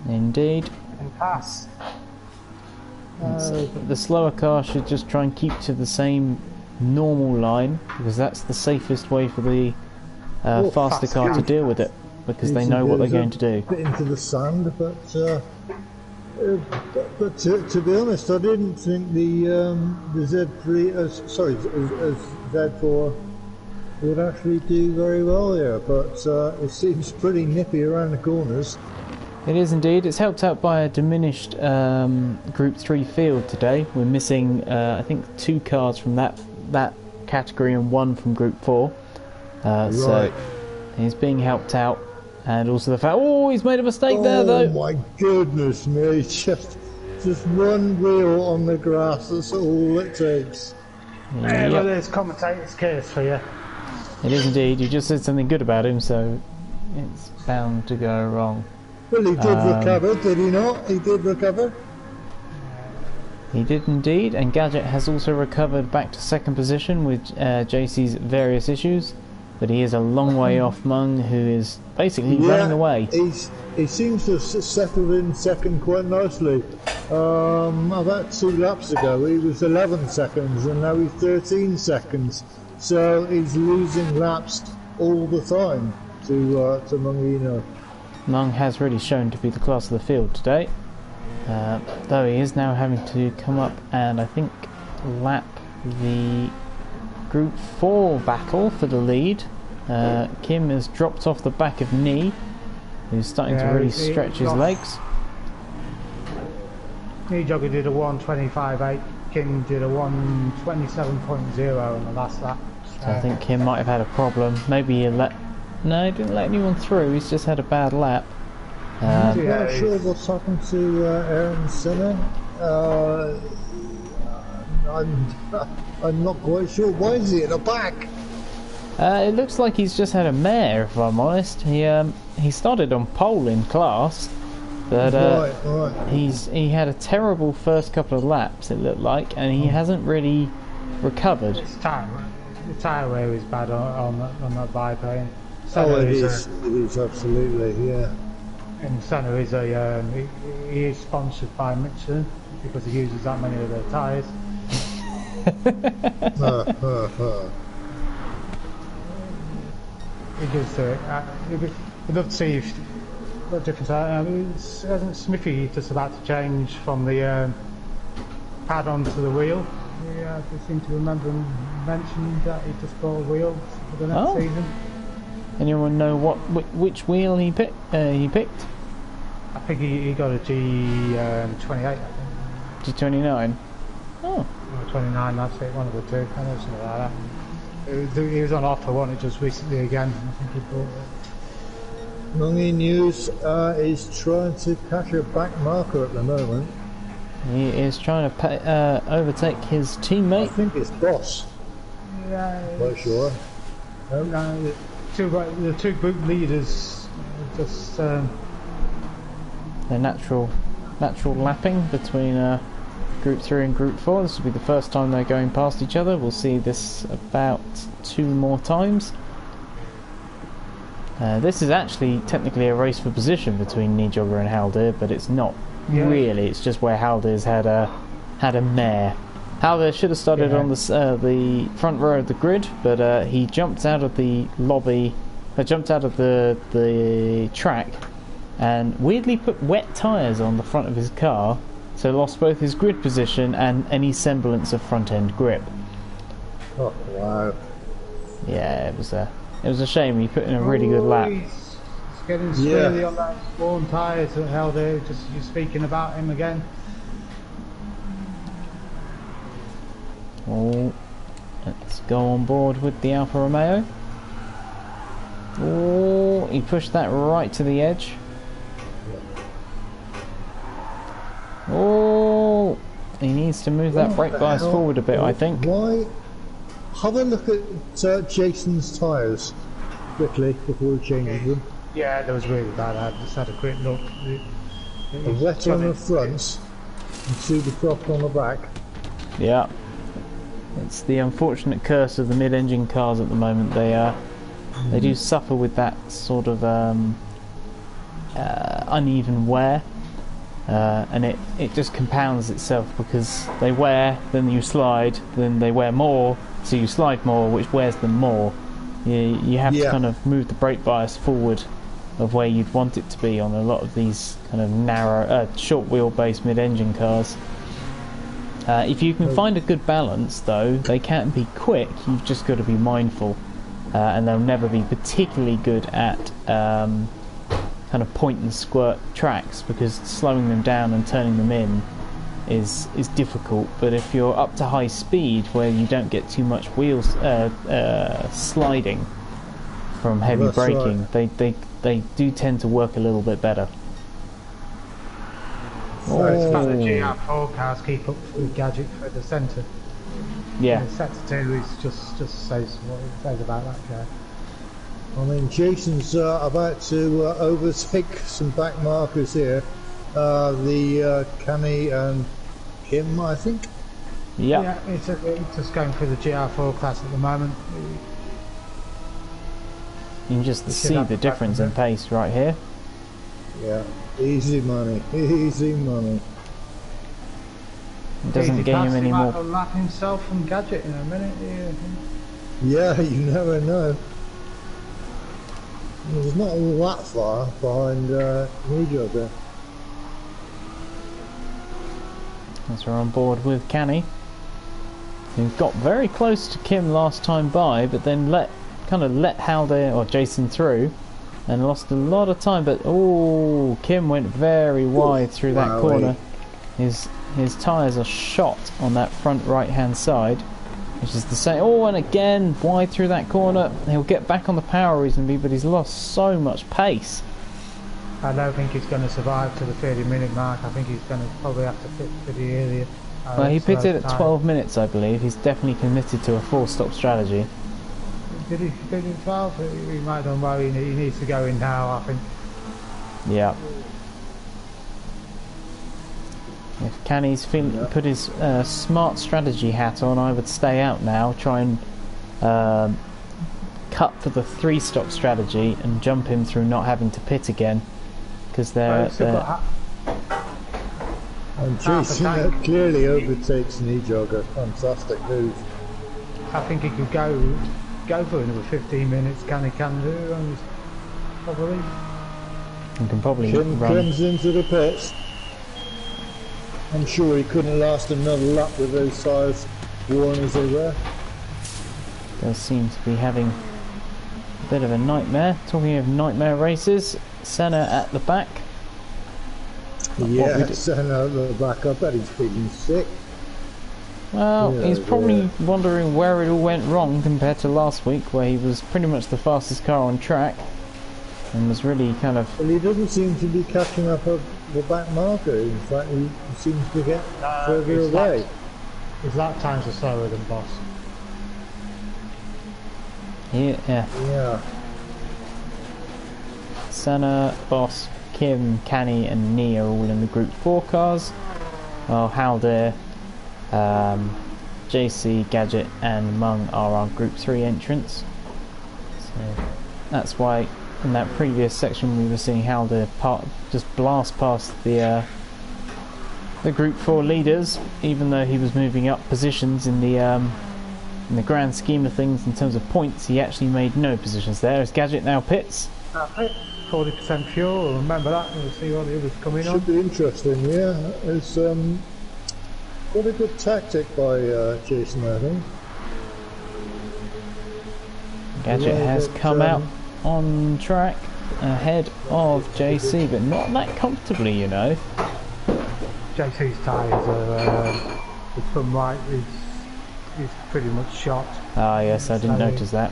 Indeed. and pass. The slower car should just try and keep to the same normal line, because that's the safest way for the faster car to deal with it, because they know what they're going to do. Bit into the sand, but to be honest, I didn't think the Z3, Z4 would actually do very well here, but it seems pretty nippy around the corners. It is indeed. It's helped out by a diminished Group 3 field today. We're missing, I think, 2 cars from that category and 1 from Group 4. So he's being helped out, and also the fact, he's made a mistake there though. Oh my goodness me, just one wheel on the grass, that's all it takes. Yeah, well, there's commentator's case for you. It is indeed. You just said something good about him, so it's bound to go wrong. Well, he did recover, did he not? He did recover. He did indeed, and Gadget has also recovered back to second position with JC's various issues, but he is a long way off Mung, who is basically running away. He seems to have settled in second quite nicely. About 2 laps ago he was 11 seconds and now he's 13 seconds, so he's losing laps all the time to Mungino. Mung has really shown to be the class of the field today. Though he is now having to come up and I think lap the Group 4 battle for the lead. Kim has dropped off the back of Knee, who's starting to really stretch his legs. Knee Jogger did a 1:25.8, Kim did a 1:27.0 on the last lap. So I think Kim might have had a problem. Maybe he let... No, he didn't let anyone through. He's just had a bad lap. I'm not sure what's happened to Aaron Senna. I'm not quite sure. Why is he at the back? It looks like he's just had a mare, if I'm honest. He started on pole in class, but Right. he had a terrible first couple of laps, it looked like, and he hasn't really recovered. The tyre wear is bad on that biplane. It is absolutely, yeah. And Senna is he is sponsored by Michelin because he uses that many of their tyres. He goes to it. We'd love to see what difference. Isn't Smithy just about to change from the pad onto the wheel? Yeah, I seem to remember him mentioning that he just bought a wheel for the next season. Anyone know which wheel he picked? I think he got a G28. I think. G29. Oh. Or 29. That's it. One of the two. I know something like that. He was on offer, wasn't it, just recently again? I think he bought it. Mungie News is trying to catch a back marker at the moment. He is trying to overtake his teammate. I think it's Boss. Yeah. Not sure. The two group leaders just. The natural lapping between Group 3 and Group 4. This will be the first time they're going past each other. We'll see this about 2 more times. This is actually technically a race for position between Nijogger and Haldir, but it's not really. It's just where Haldir's had a mare. Haldir should have started on the front row of the grid, but he jumped out of the lobby. Jumped out of the track and weirdly put wet tyres on the front of his car, so lost both his grid position and any semblance of front end grip. Oh wow! Yeah, it was a shame. He put in a really good lap. He's getting squarely on that worn tyres at Haldir. Just you speaking about him again. Oh, let's go on board with the Alfa Romeo. Oh, he pushed that right to the edge. Oh, he needs to move that brake bias forward a bit, I think. Why? Have a look at Jason's tyres quickly before he changes them. Yeah, that was really bad. I just had a quick look. The wet on the front and super soft on the back. Yeah, it's the unfortunate curse of the mid-engine cars at the moment. They do suffer with that sort of uneven wear, and it just compounds itself because they wear, then you slide, then they wear more, so you slide more, which wears them more. You have to kind of move the brake bias forward of where you'd want it to be on a lot of these kind of narrow, short wheelbase mid-engine cars. If you can find a good balance, though, they can be quick. You've just got to be mindful. And they'll never be particularly good at kind of point and squirt tracks, because slowing them down and turning them in is difficult. But if you're up to high speed where you don't get too much wheels sliding from heavy braking, they do tend to work a little bit better. So it's about the GR4 cars keep up with Gadget for the centre. Yeah. The set to do is just says what it says about that car. I mean, Jason's about to overtake some back markers here. The Canny and Kim, I think. Yep. Yeah, it's just going through the GR4 class at the moment. You can just see the difference in pace right here. Yeah, easy money, easy money. It doesn't gain him any more. He might unlap himself from Gadget in a minute. Yeah, you never know. He's not all that far behind Nijogger. As we're on board with Canny, who got very close to Kim last time by, but then let Haldir or Jason through and lost a lot of time. But Kim went very wide through that corner. His tyres are shot on that front right hand side. Which is the same. Oh, and again, wide through that corner. He'll get back on the power reasonably, but he's lost so much pace. I don't think he's going to survive to the 30-minute mark. I think he's going to probably have to pit pretty earlier. Well, he pitted at 12 minutes, I believe. He's definitely committed to a 4-stop strategy. Did he pit at 12? He might have done well. He needs to go in now, I think. Yeah. If Canny's put his smart strategy hat on, I would stay out now, try and cut for the 3-stop strategy and jump him through not having to pit again, because they're... And Jason that clearly overtakes Nijogger. Fantastic move. I think he could go for another 15 minutes. Can do, and probably. He can probably Kim run. comes into the pits. I'm sure he couldn't last another lap with those tyres worn as they were. Does seem to be having a bit of a nightmare. Talking of nightmare races, Senna at the back. Yeah, Senna at the back. I bet he's feeling sick. Well, Yeah, he's probably wondering where it all went wrong compared to last week, where he was pretty much the fastest car on track and was really kind of... Well, he doesn't seem to be catching up with the back marker. In fact, he seems to get further away. His lap times are slower than Boss. Yeah. Senna, Boss, Kim, Canny and Nee are all in the Group 4 cars, while Haldir, JC, Gadget and Mung are our Group 3 entrants. So that's why in that previous section we were seeing Haldir just blast past the Group 4 leaders, even though he was moving up positions in the grand scheme of things in terms of points. He actually made no positions there. As Gadget now pits. 40% fuel, remember that, we'll see what the others coming on. Should be interesting, yeah. It's quite a good tactic by Jason, I think. Gadget has come out on track ahead of JC, but not that comfortably, you know. JC's tyres are, the front right is pretty much shot. Ah yes, I didn't notice that.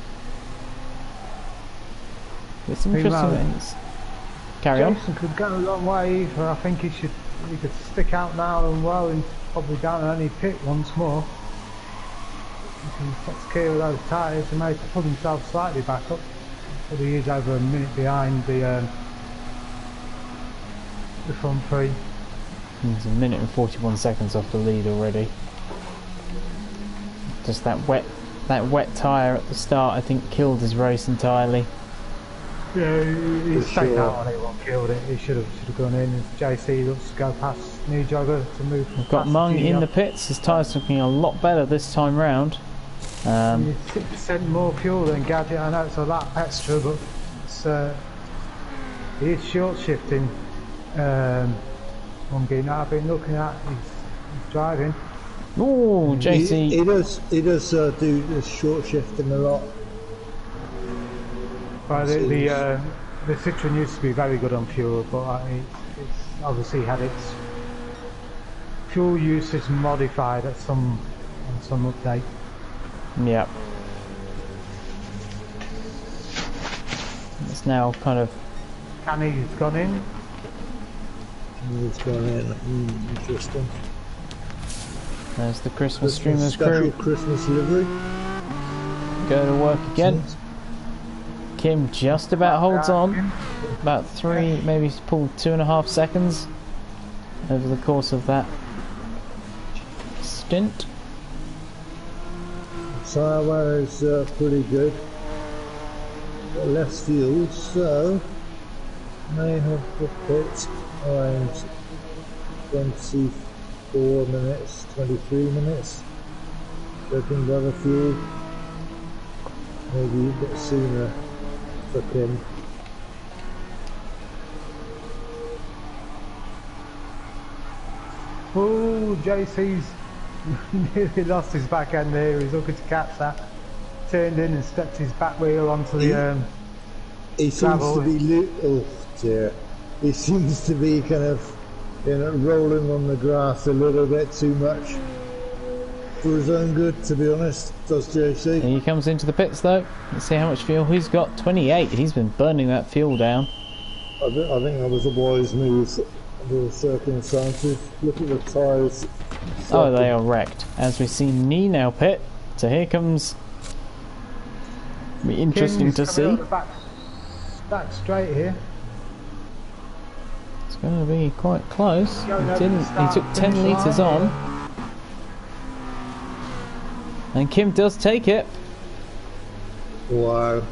It's some interesting things. Carry on. Jason could go a long way, but I think he could stick out now and well, and probably down and only pit once more. He gets clear of those tyres and may pull himself slightly back up. Probably is over a minute behind the front three. He's a minute and 41 seconds off the lead already. Just that wet tyre at the start, I think, killed his race entirely. Yeah, he's taken out on it, what killed it. He should have gone in. JC looks to go past Nijogger to move. We've got Mung in the pits. His tyres looking a lot better this time round. 6% more fuel than Gadget. I know it's a lap extra, but it's, he is short shifting. One game I've been looking at, he's driving. Oh, JC. He does do the short shifting a lot. Well, the Citroen used to be very good on fuel, but it's obviously had its fuel usage modified at some update. Yep. It's now kind of... Canny's gone in. He's gone in. Interesting. There's the Christmas Streamers crew. Christmas livery. Go to work again. Kim just about holds on. About 3, maybe he's pulled 2.5 seconds over the course of that stint. Tyre wear is pretty good. Got less fuel, so may have the pit around 24 minutes, 23 minutes. Looking better fuel. Maybe a bit sooner for Kim. Oh, JC's nearly lost his back end there. He's looking to catch that. Turned in and stepped his back wheel onto the he seems to be he seems to be kind of rolling on the grass a little bit too much. for his own good, to be honest, does JC. He comes into the pits though. Let's see how much fuel he's got. 28. He's been burning that fuel down. I think that was a wise move under the circumstances. Look at the tyres. Oh, they are wrecked. As we see Nee now pit. So here comes... Be interesting to see. Back straight here. It's going to be quite close. He took 10 litres on. And Kim does take it. Wow.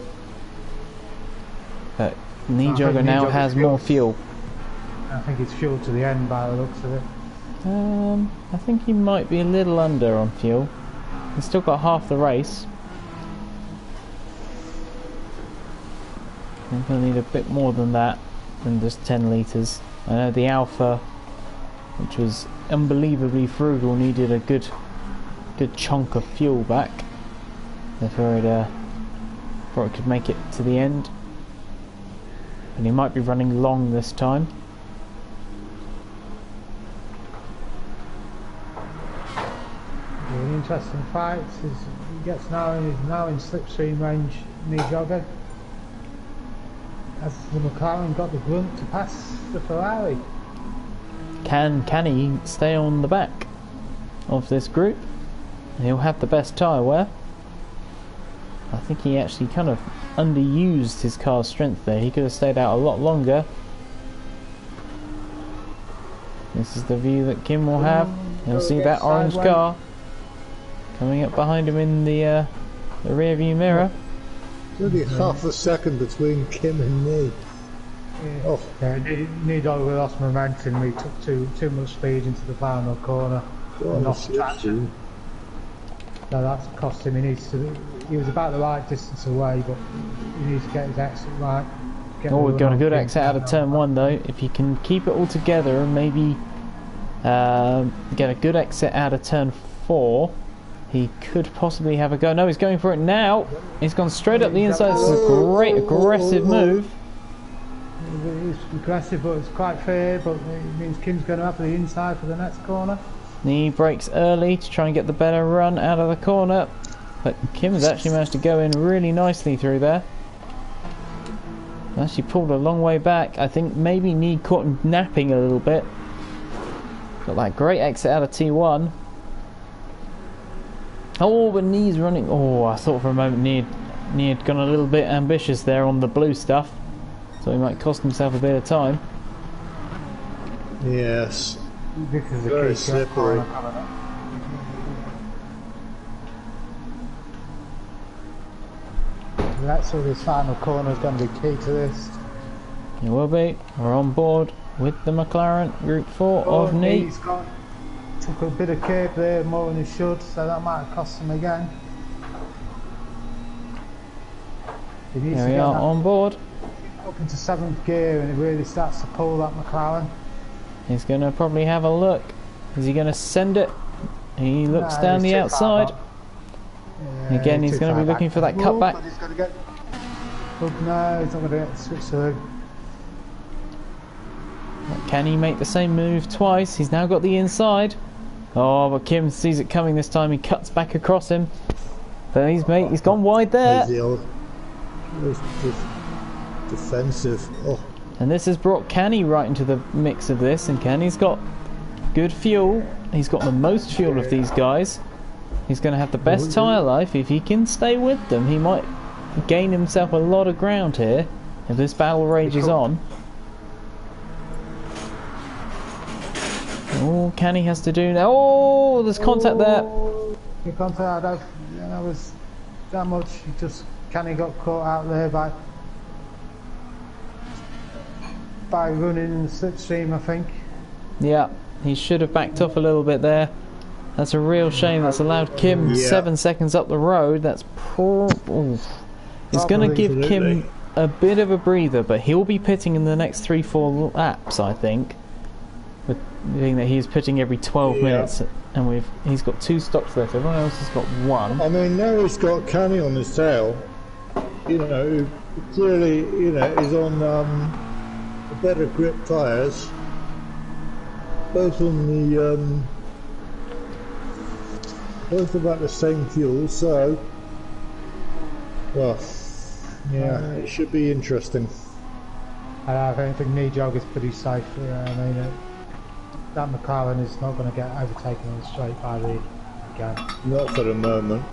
But Jogger now has more fuel. I think it's fuel to the end by the looks of it. I think he might be a little under on fuel. He's still got half the race. I'm going to need a bit more than that, than just 10 litres. I know the Alpha, which was unbelievably frugal, needed a good chunk of fuel back before it could make it to the end. And he might be running long this time. An interesting fight. He gets now in slipstream range. Jogger. Has the McLaren got the grunt to pass the Ferrari? Can he stay on the back of this group? He'll have the best tyre wear. I think he actually kind of underused his car's strength there. He could have stayed out a lot longer. This is the view that Kim will have. He'll see that orange car coming up behind him in the rear view mirror. There's only half a second between Kim and me. Yeah. Oh. Need lost momentum. We took too much speed into the final corner. So that's cost him. He was about the right distance away, but he needs to get his exit right. We've got a good exit out of turn 1 though. If you can keep it all together and maybe get a good exit out of turn 4, he could possibly have a go. No, he's going for it now. He's gone straight up the inside. This is a great aggressive move. It's aggressive, but it's quite fair. But it means Kim's going to have the inside for the next corner. He brakes early to try and get the better run out of the corner, but Kim has actually managed to go in really nicely through there. Actually pulled a long way back. I think maybe Nee caught him napping a little bit. Got that great exit out of T1. Oh, but Nee's running. Oh, I thought for a moment Nee had gone a little bit ambitious there on the blue stuff, so he might cost himself a bit of time. Yes. This is very slippery. That's so this final corner is going to be key to this. It will be. We're on board with the McLaren Group 4 of Nee. Took a bit of curb there more than he should, so that might have cost him again. Here we are on board. Up into 7th gear and it really starts to pull that McLaren. He's going to probably have a look. Is he going to send it? He looks down the outside. Yeah, again, he's going to be looking for that cutback. No, he's not going to get switched through. Can he make the same move twice? He's now got the inside. Oh, but Kim sees it coming this time. He cuts back across him. But he's gone wide there. Defensive. Oh. And this has brought Canny right into the mix of this, and Canny's got good fuel. He's got the most fuel of these guys. He's going to have the best tyre life. If he can stay with them, he might gain himself a lot of ground here if this battle rages on. Oh, Canny has to do now. Oh, there's contact there. The contact, that was that much. Canny got caught out there by running in the slipstream, I think. Yeah, he should have backed off a little bit there. That's a real shame. That's allowed Kim 7 seconds up the road. That's it's going to give Kim a bit of a breather, but he'll be pitting in the next 3-4 laps, I think. With being that he's pitting every 12 minutes, and he's got 2 stops left. Everyone else has got 1. I mean, now he's got Canny on his tail. You know, clearly, you know, he's on better grip tyres, both on the both about the same fuel, so well, yeah, it should be interesting. I think Nijog is pretty safe. I mean, that McLaren is not going to get overtaken on the straight by the again. Not for the moment.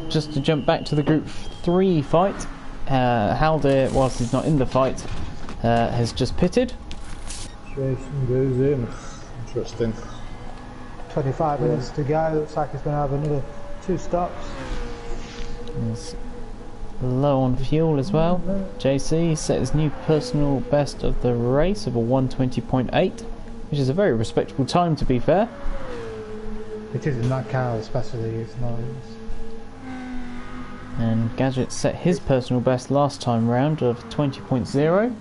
Just to jump back to the Group 3 fight, Haldir, whilst he's not in the fight, has just pitted. Jason goes in. Interesting. 25 minutes to go. Looks like he's going to have another 2 stops. He's low on fuel as well. JC set his new personal best of the race of a 1:20.8, which is a very respectable time, to be fair. It is in that car especially, it's not. And Gadget set his personal best last time round of 20.0.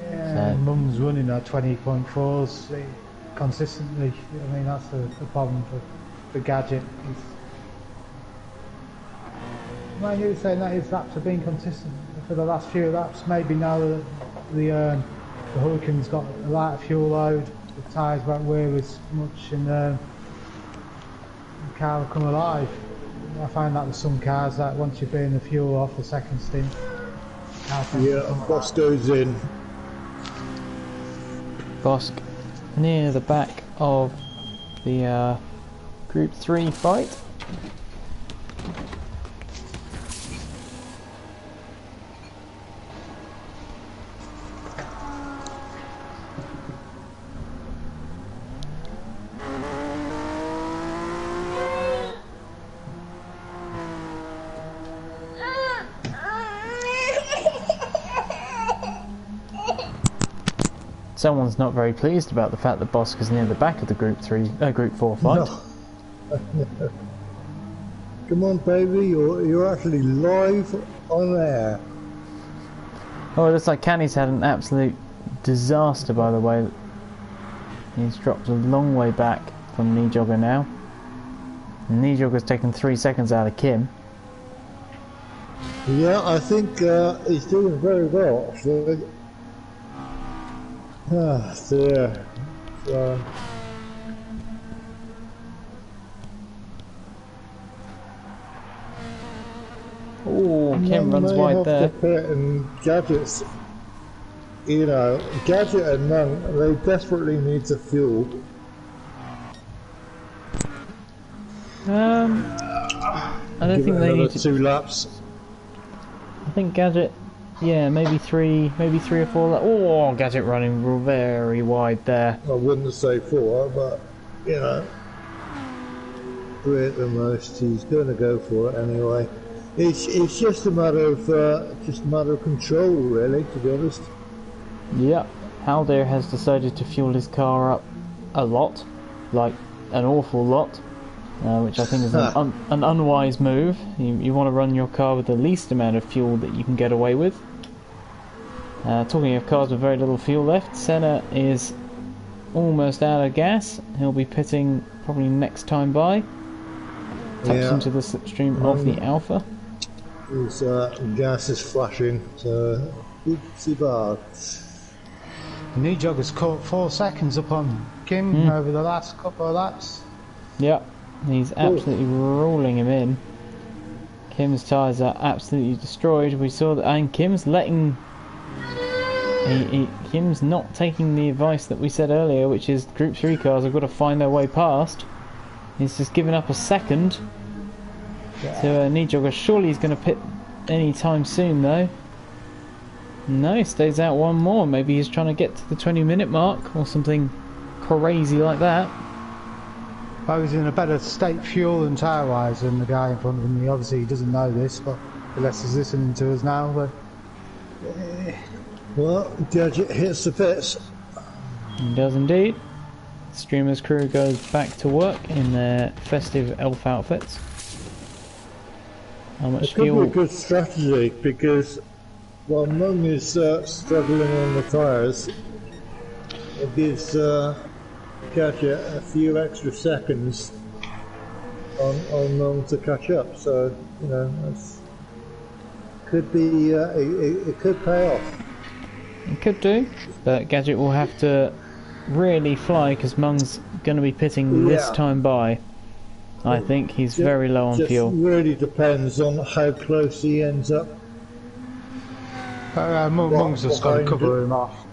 Yeah, Mum's running at 20.4s consistently. I mean, that's the problem for Gadget. Well, you were saying that his laps have been consistent for the last few laps. Maybe now that the Hurricane's got a lighter fuel load, the tyres won't wear as much, and the car will come alive. I find that with some cars that once you burn the fuel off the second stint. Yeah, Boss goes in. Bosk near the back of the Group 3 fight. Someone's not very pleased about the fact that Bosk is near the back of the Group 4 fight. No. Come on, baby, you're actually live on air. Oh, it looks like Canny's had an absolute disaster, by the way. He's dropped a long way back from Nijogger now. Nijogger's taken 3 seconds out of Kim. Yeah, I think he's doing very well, actually. Ah, dear. Oh, Kim runs wide there. And Gadget's, you know, Gadget and Monk, they desperately need to fuel. I don't think they need to. 2 laps. I think Gadget, yeah, maybe three or 4 laps. Oh, Gadget running very wide there. I wouldn't say 4, but you know, 3 at the most. He's going to go for it anyway. It's just a matter of control, really, to be honest. Yep, Haldir has decided to fuel his car up a lot, like an awful lot, which I think is an unwise move. You want to run your car with the least amount of fuel that you can get away with. Talking of cars with very little fuel left, Senna is almost out of gas. He'll be pitting probably next time by. Taps into the slipstream of the Alpha. His gas is flashing, so oopsie bar. Nijog has caught 4 seconds up on Kim over the last couple of laps. Yep, he's absolutely rolling him in. Kim's tyres are absolutely destroyed. We saw that, and Kim's letting... Kim's not taking the advice that we said earlier, which is Group 3 cars have got to find their way past. He's just given up a second to Nijogger. Surely he's going to pit any time soon, though. No, he stays out one more. Maybe he's trying to get to the 20-minute mark or something crazy like that. Well, he's in a better state fuel and tyre-wise than the guy in front of him. He obviously doesn't know this, but unless he's listening to us now. But well, Gadget hits the pits. He does indeed. Streamer's crew goes back to work in their festive elf outfits. How much It could fuel? be a good strategy because while Mung is struggling on the tyres, it gives Gadget a few extra seconds on Mung to catch up. So you know, could be it could pay off. It could do, but Gadget will have to really fly because Mung's going to be pitting this time by. I think he's very low on fuel. Just really depends on how close he ends up. Mung's just got to cover him off.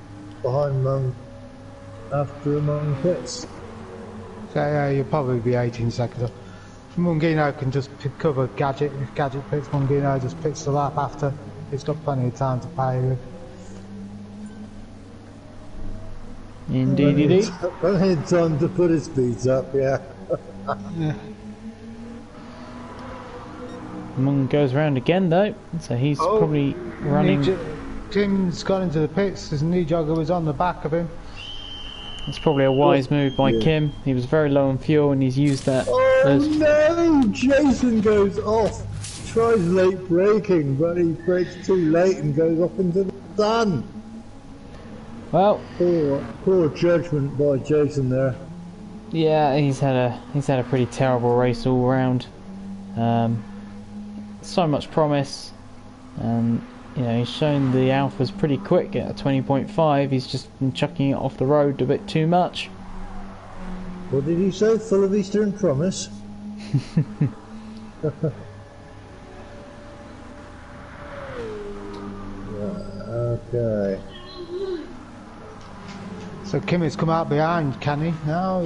Behind Mung, after Mung pits. So yeah, you'll probably be 18 seconds off. Mungino can just cover Gadget. If Gadget pits, Mungino just pits the lap after. He's got plenty of time to play with. Indeed. Plenty of time to put his speeds up, yeah. Yeah. Mung goes round again though, so he's probably running. Tim's gone into the pits. His knee jogger was on the back of him. It's probably a wise move by Kim. He was very low on fuel and he's used that. Oh no! Jason goes off. Tries late braking, but he brakes too late and goes off into the sun. Well, poor judgment by Jason there. yeah, he's had a pretty terrible race all round. So much promise, and you know he's shown the Alpha's pretty quick at a 20.5. He's just been chucking it off the road a bit too much. What did he say? Full of Eastern promise. Okay. So Kim has come out behind, can he? No.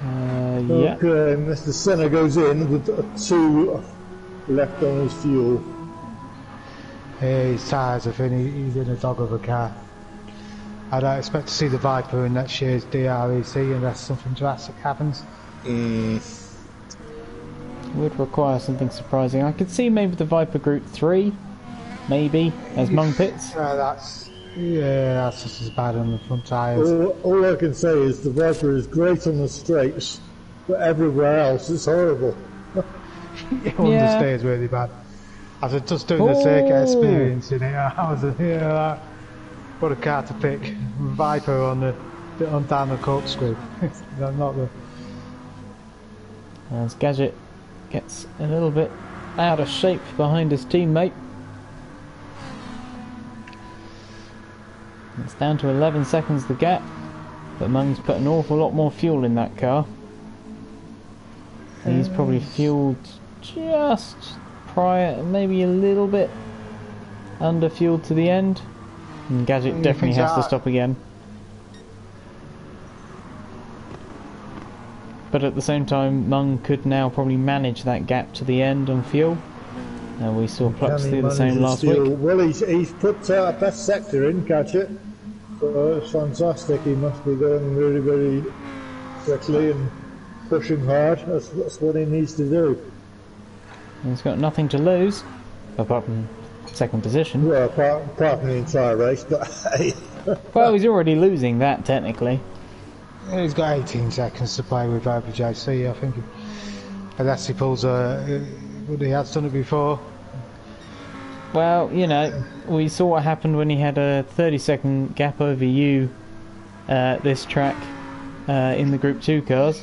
Yeah. Okay, Mr. Senna goes in with 2 left on his fuel. Yeah, his tyres are thin. He's in a dog of a car. I don't expect to see the Viper in next year's DREC unless something drastic happens. Would require something surprising. I could see maybe the Viper Group 3, maybe, as Mung pits. That's just as bad on the front tyres. All I can say is the Viper is great on the straights, but everywhere else it's horrible. Understeer's really bad. I was just doing the circuit experience in it. I was what a car to pick. Viper on down the corkscrew. Not the. As Gadget gets a little bit out of shape behind his teammate. It's down to 11 seconds the gap, but Mung's put an awful lot more fuel in that car. He's probably fueled just prior, maybe a little bit under fueled to the end, and Gadget definitely has to stop again. But at the same time, Mung could now probably manage that gap to the end on fuel. We saw Plux do the same last week. Well, he's put a best sector in, Gadget. So it's fantastic. He must be going really, very quickly and pushing hard. That's what he needs to do. He's got nothing to lose, apart from second position. Well, apart from the entire race, but hey. Well, he's already losing that, technically. He's got 18 seconds to play with over JC, I think. Unless he pulls he has done it before. Well, you know, we saw what happened when he had a 30-second gap over you this track in the Group 2 cars.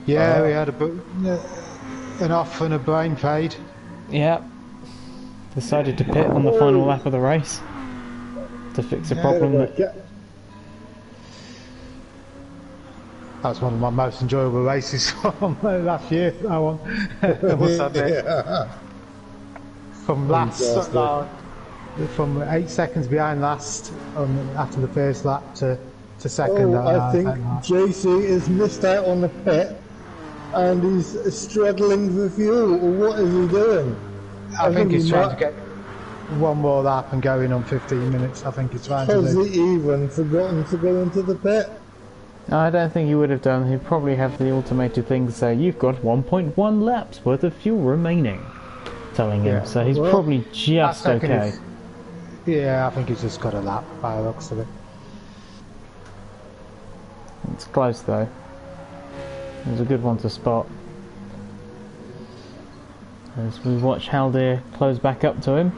Yeah, we had an off and a brain fade. Yeah. Decided to pit on the final lap of the race to fix a problem that... That was one of my most enjoyable races from last year. That one, I must admit. From 8 seconds behind last after the first lap to second. I think JC has missed out on the pit and he's struggling for fuel. What is he doing? I think he's trying to get one more lap and go in on 15 minutes. I think he's trying to do. Has he even forgotten to go into the pit? No, I don't think he would have done. He'd probably have the automated thing say, you've got 1.1 laps worth of fuel remaining, telling him. So he's probably just okay. Yeah, I think he's just got a lap by the looks of it. It's close though. It was a good one to spot. As we watch Haldir close back up to him.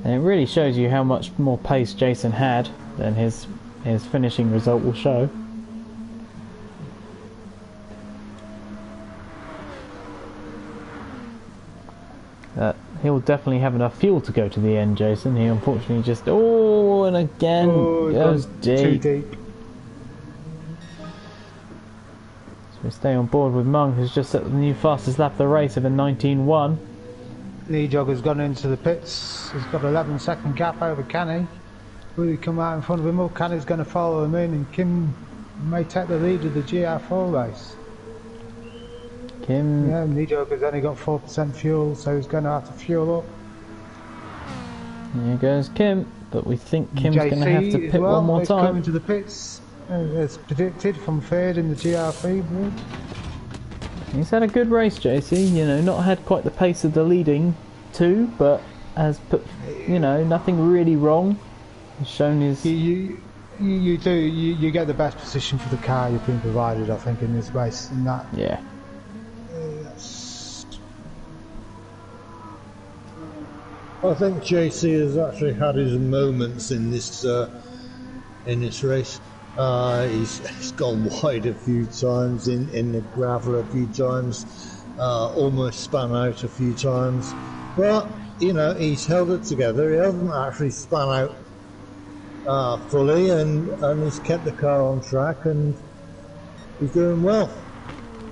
And it really shows you how much more pace Jason had than his finishing result will show. He'll definitely have enough fuel to go to the end, Jason. He unfortunately just... Oh, and again goes deep. Too deep. So we're we stay on board with Mung, who's just set the new fastest lap of the race of a 19.1. Lee Jogger's gone into the pits. He's got 11-second gap over Canny. Will he come out in front of him? Well, Canny's going to follow him in, and Kim may take the lead of the GR4 race. Kim... Yeah, Lee Jogger's only got 4% fuel, so he's going to have to fuel up. Here goes Kim, but we think Kim's going to have to JC as pit well, one more he's time. coming to the pits, as predicted, from third in the GR3 group. He's had a good race, JC. You know, not had quite the pace of the leading two, but has put, you know, nothing really wrong. He's shown his... You get the best position for the car you've been provided, I think, in this race. In that, Yeah. I think JC has actually had his moments in this race. He's gone wide a few times in the gravel a few times, almost spun out a few times, but you know, he's held it together. He hasn't actually spun out fully, and he's kept the car on track, and he's doing well.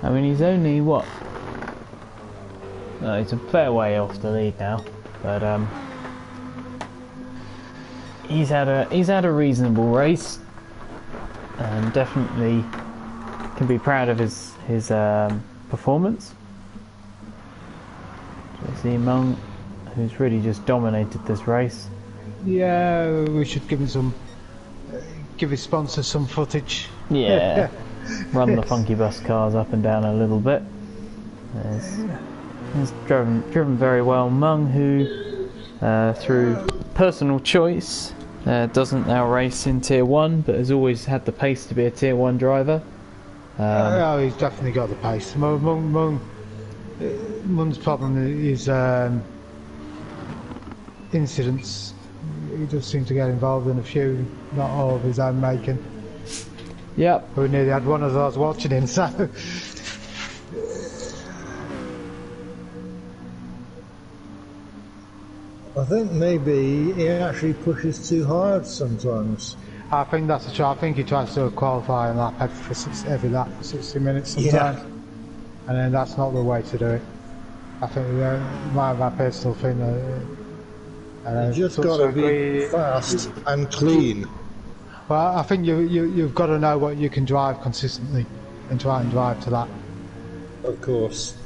I mean, he's only, what? He's a fair way off the lead now, but he's had a reasonable race, and definitely can be proud of his performance. JC Mung, who's really just dominated this race. yeah, we should give him give his sponsor some footage. Yeah, run the funky bus cars up and down a little bit. He's driven very well. Mung, who through personal choice doesn't now race in Tier 1, but has always had the pace to be a Tier 1 driver. Oh, he's definitely got the pace. Mung's problem is incidents. He does seem to get involved in a few, not all of his own making. Yep. We nearly had one as I was watching him, so... I think maybe he actually pushes too hard sometimes. I think that's the truth. I think he tries to qualify and lap every lap for 60 minutes sometimes. Yeah. And then that's not the way to do it. I think my personal thing. You just got to be fast and clean. Well, I think you've got to know what you can drive consistently and try and drive to that. Of course.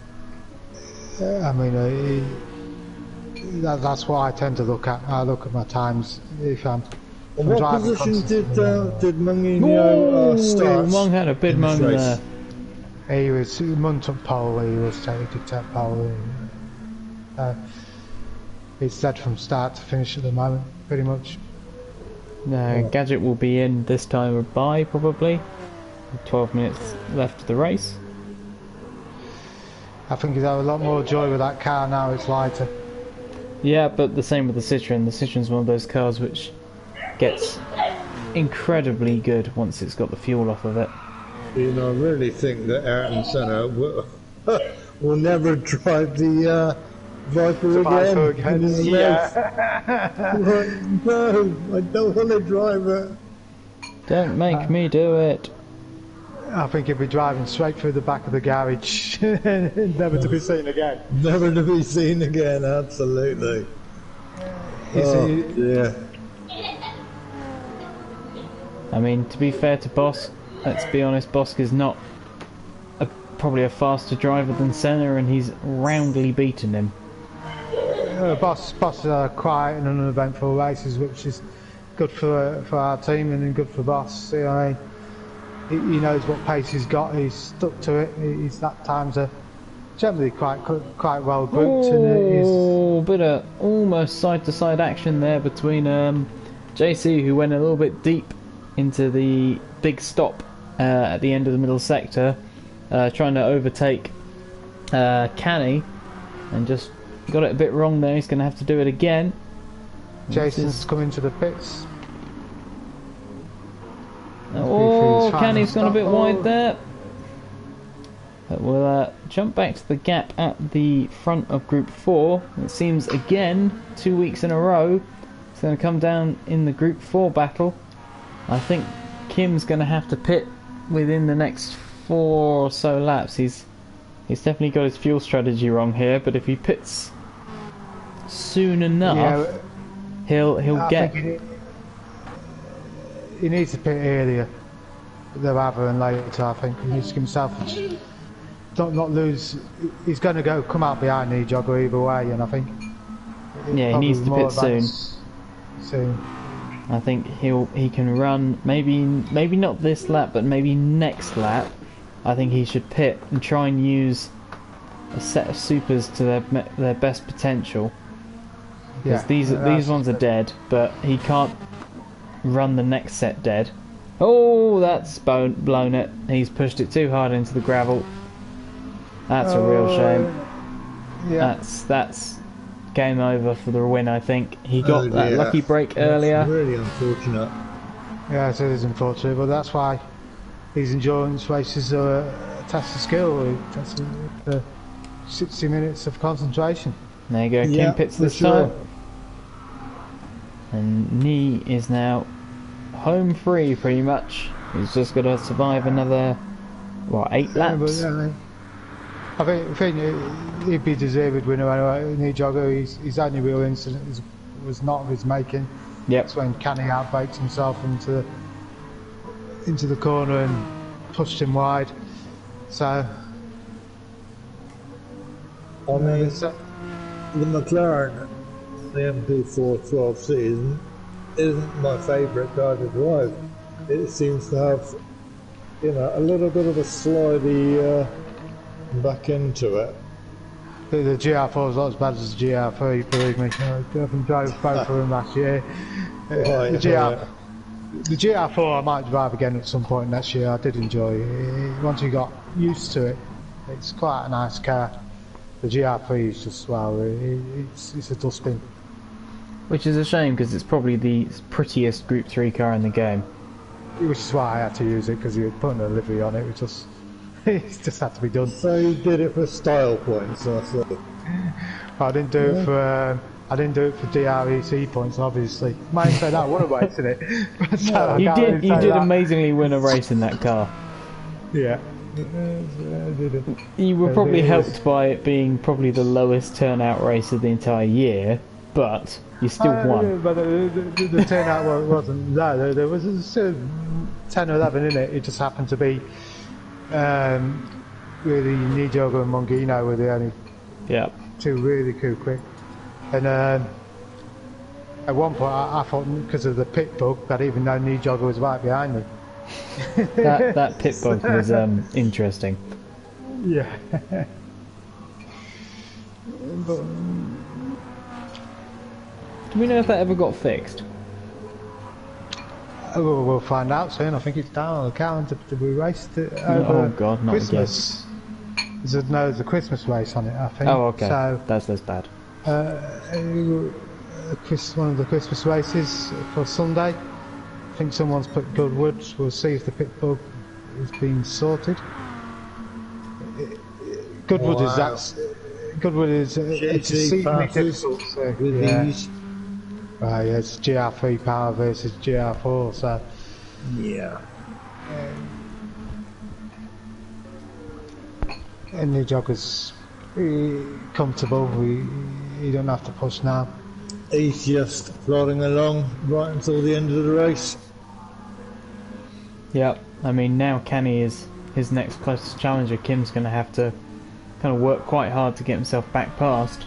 I mean, that's what I tend to look at. I look at my times if I'm. And what driving position did consistently. Munginho start? Mung had a big moment there. Mun took pole. He did take pole. He's dead from start to finish at the moment, pretty much. No, Gadget will be in this time by probably 12 minutes left of the race. I think he's had a lot more joy with that car now. It's lighter. Yeah, but the same with the Citroen. The Citroen's one of those cars which gets incredibly good once it's got the fuel off of it. You know, I really think that Ayrton Senna will never drive the Viper again. Yeah. No, I don't want to drive it. Don't make me do it. I think he'll be driving straight through the back of the garage, never to be seen again. Never to be seen again, absolutely. Yeah. I mean, to be fair to Bosk, let's be honest, Bosk is not probably a faster driver than Senna, and he's roundly beaten him. Boss quiet and uneventful races, which is good for our team and good for Boss. You know, I mean, he knows what pace he's got. He's stuck to it. His lap times are generally quite well grouped. Oh, bit of almost side-to-side action there between JC, who went a little bit deep into the big stop at the end of the middle sector, trying to overtake Canny, and just got it a bit wrong there. He's going to have to do it again. Jason's coming to the pits. Oh, Canny's gone a bit wide there. But we'll jump back to the gap at the front of Group 4. It seems again, 2 weeks in a row, it's going to come down in the Group 4 battle. I think Kim's going to have to pit within the next 4 or so laps. He's definitely got his fuel strategy wrong here. But if he pits soon enough, he'll I get. think he needs to pit earlier rather than later. I think he needs to give himself not lose. He's going to come out behind the jogger either way, and I think Yeah, he needs to pit soon. Soon. I think he can run maybe not this lap, but maybe next lap. I think he should pit and try and use a set of supers to their best potential. Because these ones are dead, but he can't run the next set dead. Oh, that's blown it. He's pushed it too hard into the gravel. That's a real shame. Yeah. That's game over for the win, I think. He got that lucky break earlier. That's really unfortunate. Yeah, it is unfortunate, but that's why these endurance races are a test of skill. That's 60 minutes of concentration. There you go, Kim pits this time. And Nee is now home free pretty much. He's just got to survive another, 8 laps? I think he'd be deserved winner anyway. Nee jogger, his only real incident was not of his making. Yep. That's when Canny outbraked himself into the corner and pushed him wide. So, I mean, the McLaren, the MP4 season, isn't my favourite car to drive. It seems to have, a little bit of a slidey back into it. the GR4 is not as bad as the GR3, believe me. I drove both of them last year. The GR4 I might drive again at some point next year. I did enjoy it. Once you got used to it, it's quite a nice car. The GR3 is just, it's a dustbin. Which is a shame because it's probably the prettiest Group 3 car in the game. Which is why I had to use it, because you were putting a livery on it. It just had to be done. So you did it for style points, I thought. I didn't do it for DREC points, obviously. Might say that won a race in it. So you did amazingly win a race in that car. Yeah. You were probably helped by it being probably the lowest turnout race of the entire year, but you still won. But the turnout wasn't there. There was 10 or 11 in it. It just happened to be really Nidiogo and Mongino were the only two really quick. And at one point I thought, because of the pit bug, that even though Nidiogo was right behind me. that pit bug was interesting. Yeah. But, do we know if that ever got fixed? we'll find out soon. I think it's down on the calendar to be raced over oh God, not Christmas. There's a Christmas race on it, I think. Oh, okay. So, that's less bad. One of the Christmas races for Sunday. I think someone's put Goodwood. We'll see if the pit bug has been sorted. Goodwood is it's exceedingly difficult. With these. Right, yeah, it's GR3 power versus GR4, so Yeah. and the jogger's comfortable. He don't have to push now. He's just plodding along right until the end of the race. Yep. I mean, now Canny is his next closest challenger. Kim's going to have to kind of work quite hard to get himself back past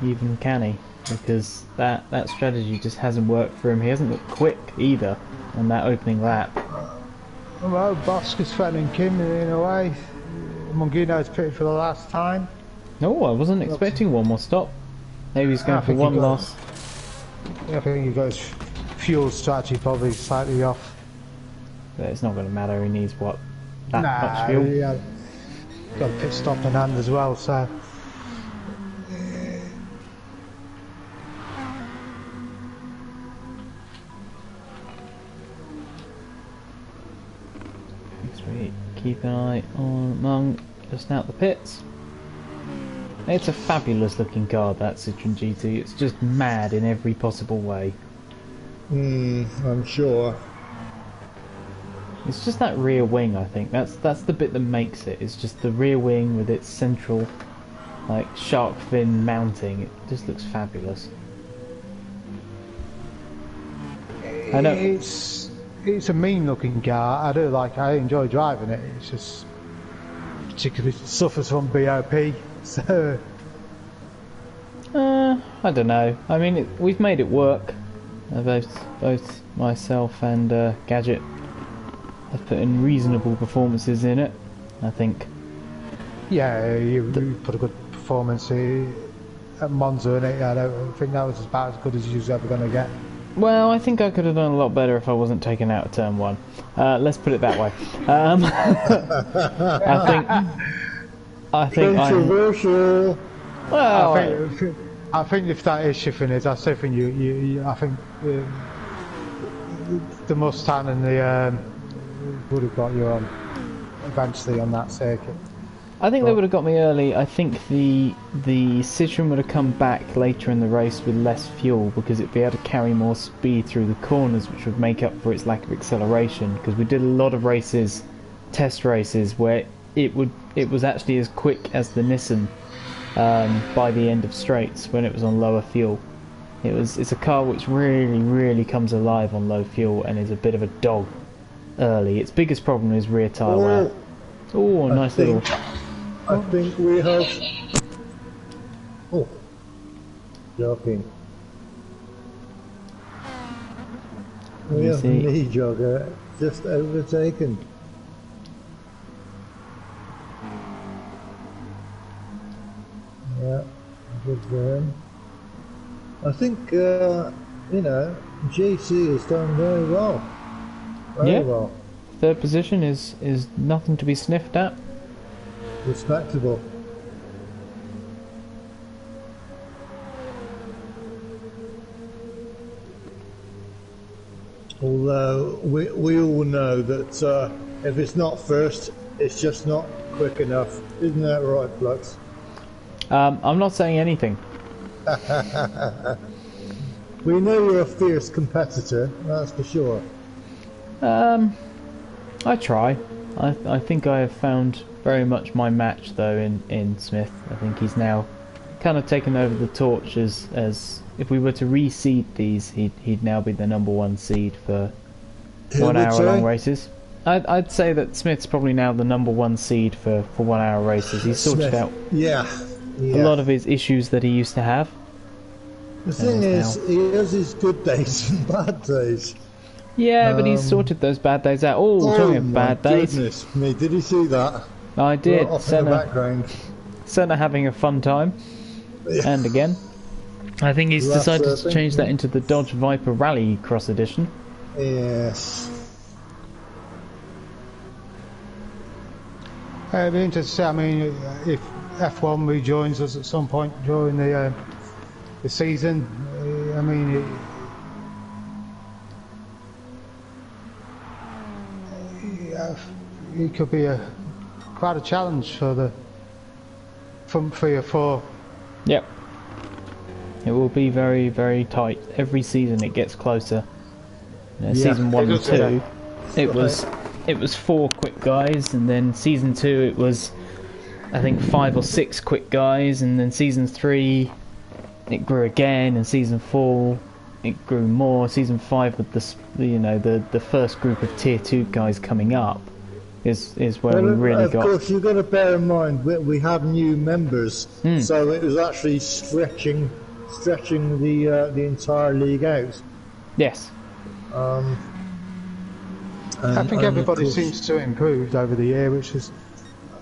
even Canny, because that strategy just hasn't worked for him. He hasn't looked quick either on that opening lap. Well, Bosk is threatening Kim in a way. Mongino's pitted for the last time. No, I wasn't expecting one more stop. Maybe he's going for one loss. I think he got his fuel strategy probably slightly off. But it's not going to matter. He needs that much fuel. Yeah, got a pit stop in hand as well. So. Sweet. Keep an eye on Monk just out the pits. It's a fabulous looking car, that Citroen GT. It's just mad in every possible way. I'm sure. It's just that rear wing, I think. That's the bit that makes it. It's just the rear wing with its central, like, shark fin mounting. It just looks fabulous. I know. It's a mean looking car. I enjoy driving it. It's just particularly suffers from BOP. So I don't know. I mean, we've made it work. Both myself and Gadget have put in reasonable performances in it, I think. yeah, you put a good performance at Monza in it. I don't think that was about as good as you was ever going to get. Well, I think I could have done a lot better if I wasn't taken out of turn 1. Let's put it that way. I think controversial. Well, I think if that is shifting it, I still think I think the Mustang and the would have got you on eventually on that circuit. I think they would have got me early. I think the Citroen would have come back later in the race with less fuel because it'd be able to carry more speed through the corners, which would make up for its lack of acceleration. Because we did a lot of races, test races, where it was actually as quick as the Nissan by the end of straights when it was on lower fuel. It's a car which really comes alive on low fuel and is a bit of a dog early. Its biggest problem is rear tyre wear. Oh, nice little. I think we have. Oh, joking. We have see. knee jogger just overtaken. Yeah, good for him. I think JC has done very well. Very well. Third position is nothing to be sniffed at. Respectable. Although we all know that if it's not first, it's just not quick enough. Isn't that right, Flux? I'm not saying anything. We know you're a fierce competitor, that's for sure. I try. I think I have found very much my match though in Smith. I think he's now kind of taken over the torch as if we were to reseed these, he'd now be the #1 seed for 1 hour long races. I'd say that Smith's probably now the #1 seed for 1 hour races. He's sorted out a lot of his issues that he used to have. The thing is, he has his good days and bad days. Yeah, but he's sorted those bad days out. Oh, talking of bad days. Goodness me, did you see that? I did. Right off in the background. Senna having a fun time. Yeah. And again. I think he's decided to change that into the Dodge Viper Rally Cross Edition. Yes. It'd be interesting to see, I mean, if F1 rejoins us at some point during the season. I mean, it could be quite a challenge for the from 3 or 4. Yep. It will be very tight. Every season it gets closer. Season 1 and 2, it was 4 quick guys, and then season 2 it was I think 5 or 6 quick guys, and then season 3 it grew again, and season 4 it grew more. Season 5 with the first group of tier 2 guys coming up is where we really got. Of course, you've got to bear in mind we have new members, so it was actually stretching the entire league out. Yes. I think everybody seems to have improved over the year, which is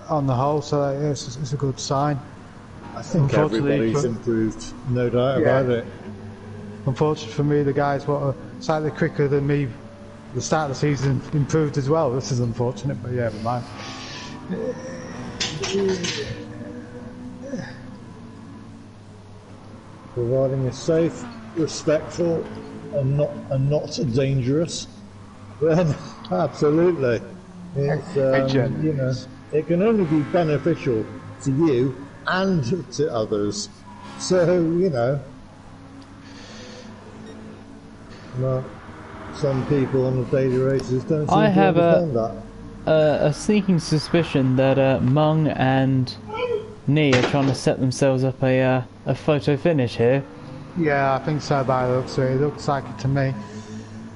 on the whole, so it's a good sign. I think everybody's improved, no doubt about it. Unfortunately for me, the guys what are slightly quicker than me at the start of the season improved as well. This is unfortunate, but yeah, never mind. Providing a safe, respectful, and not dangerous, then absolutely, it's it can only be beneficial to you and to others. So some people on the daily races don't seem I to have understand that. a sneaking suspicion that Mung and Nee are trying to set themselves up a photo finish here. Yeah, I think so by the looks of it. It looks like it to me.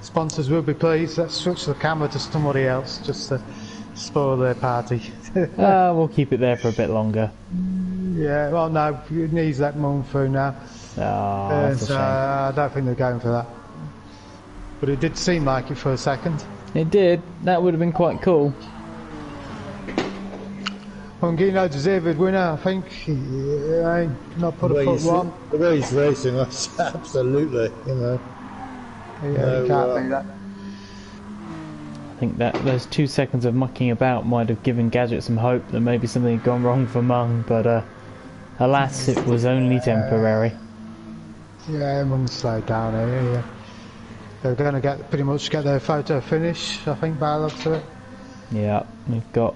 Sponsors will be pleased. Let's switch the camera to somebody else just to spoil their party. We'll keep it there for a bit longer. Yeah, well no, Nee's let Mum through now. Oh, that's a So shame. I don't think they're going for that. But it did seem like it for a second. It did. That would have been quite cool. Hungino deserved winner, I think. He ain't not put a foot wrong. The way he's racing, that's absolutely, you know. Yeah, you can't beat that. I think that those 2 seconds of mucking about might have given Gadget some hope that maybe something had gone wrong for Mung, but alas, it was only temporary. Yeah, Mum's slowed down here. Yeah. They're going to pretty much get their photo finish, I think, by the looks of it. Yeah, we've got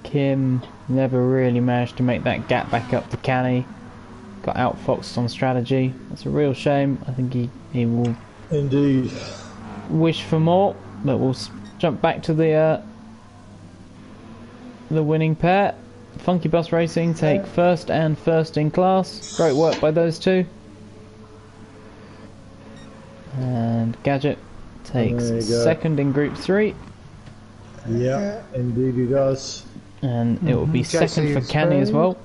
Kim, never really managed to make that gap back up to Canny. Got outfoxed on strategy. That's a real shame. I think he will Indeed. wish for more, but we'll jump back to the winning pair. Funky Bus Racing take first and first in class. Great work by those two. And Gadget takes second in Group 3. Yeah, indeed he does. And it will be second for Canny as well.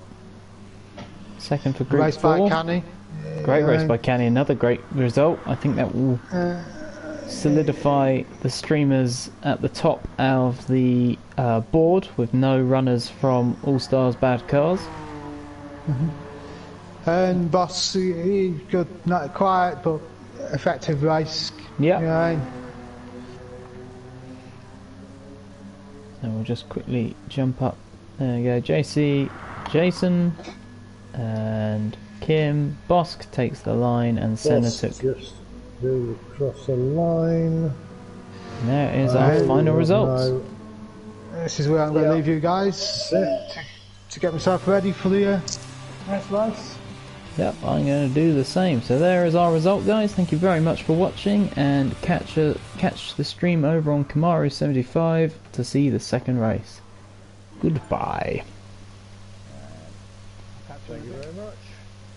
Second for Group 4. Race by Canny. Great race by Canny, another great result. I think that will solidify the streamers at the top of the board with no runners from All Stars Bad Cars. And Boss, he good, not quiet but effective race. Yeah. Yeah. So we'll just quickly jump up. There we go. JC, Jason, and Kim. Bosk takes the line, and Senna took. Just go across the line. And there is our final results. This is where I'm going to leave you guys to get myself ready for the next race. Yep, I'm going to do the same. So there is our result, guys. Thank you very much for watching, and catch the stream over on Kamaru75 to see the second race. Goodbye. Thank you very much.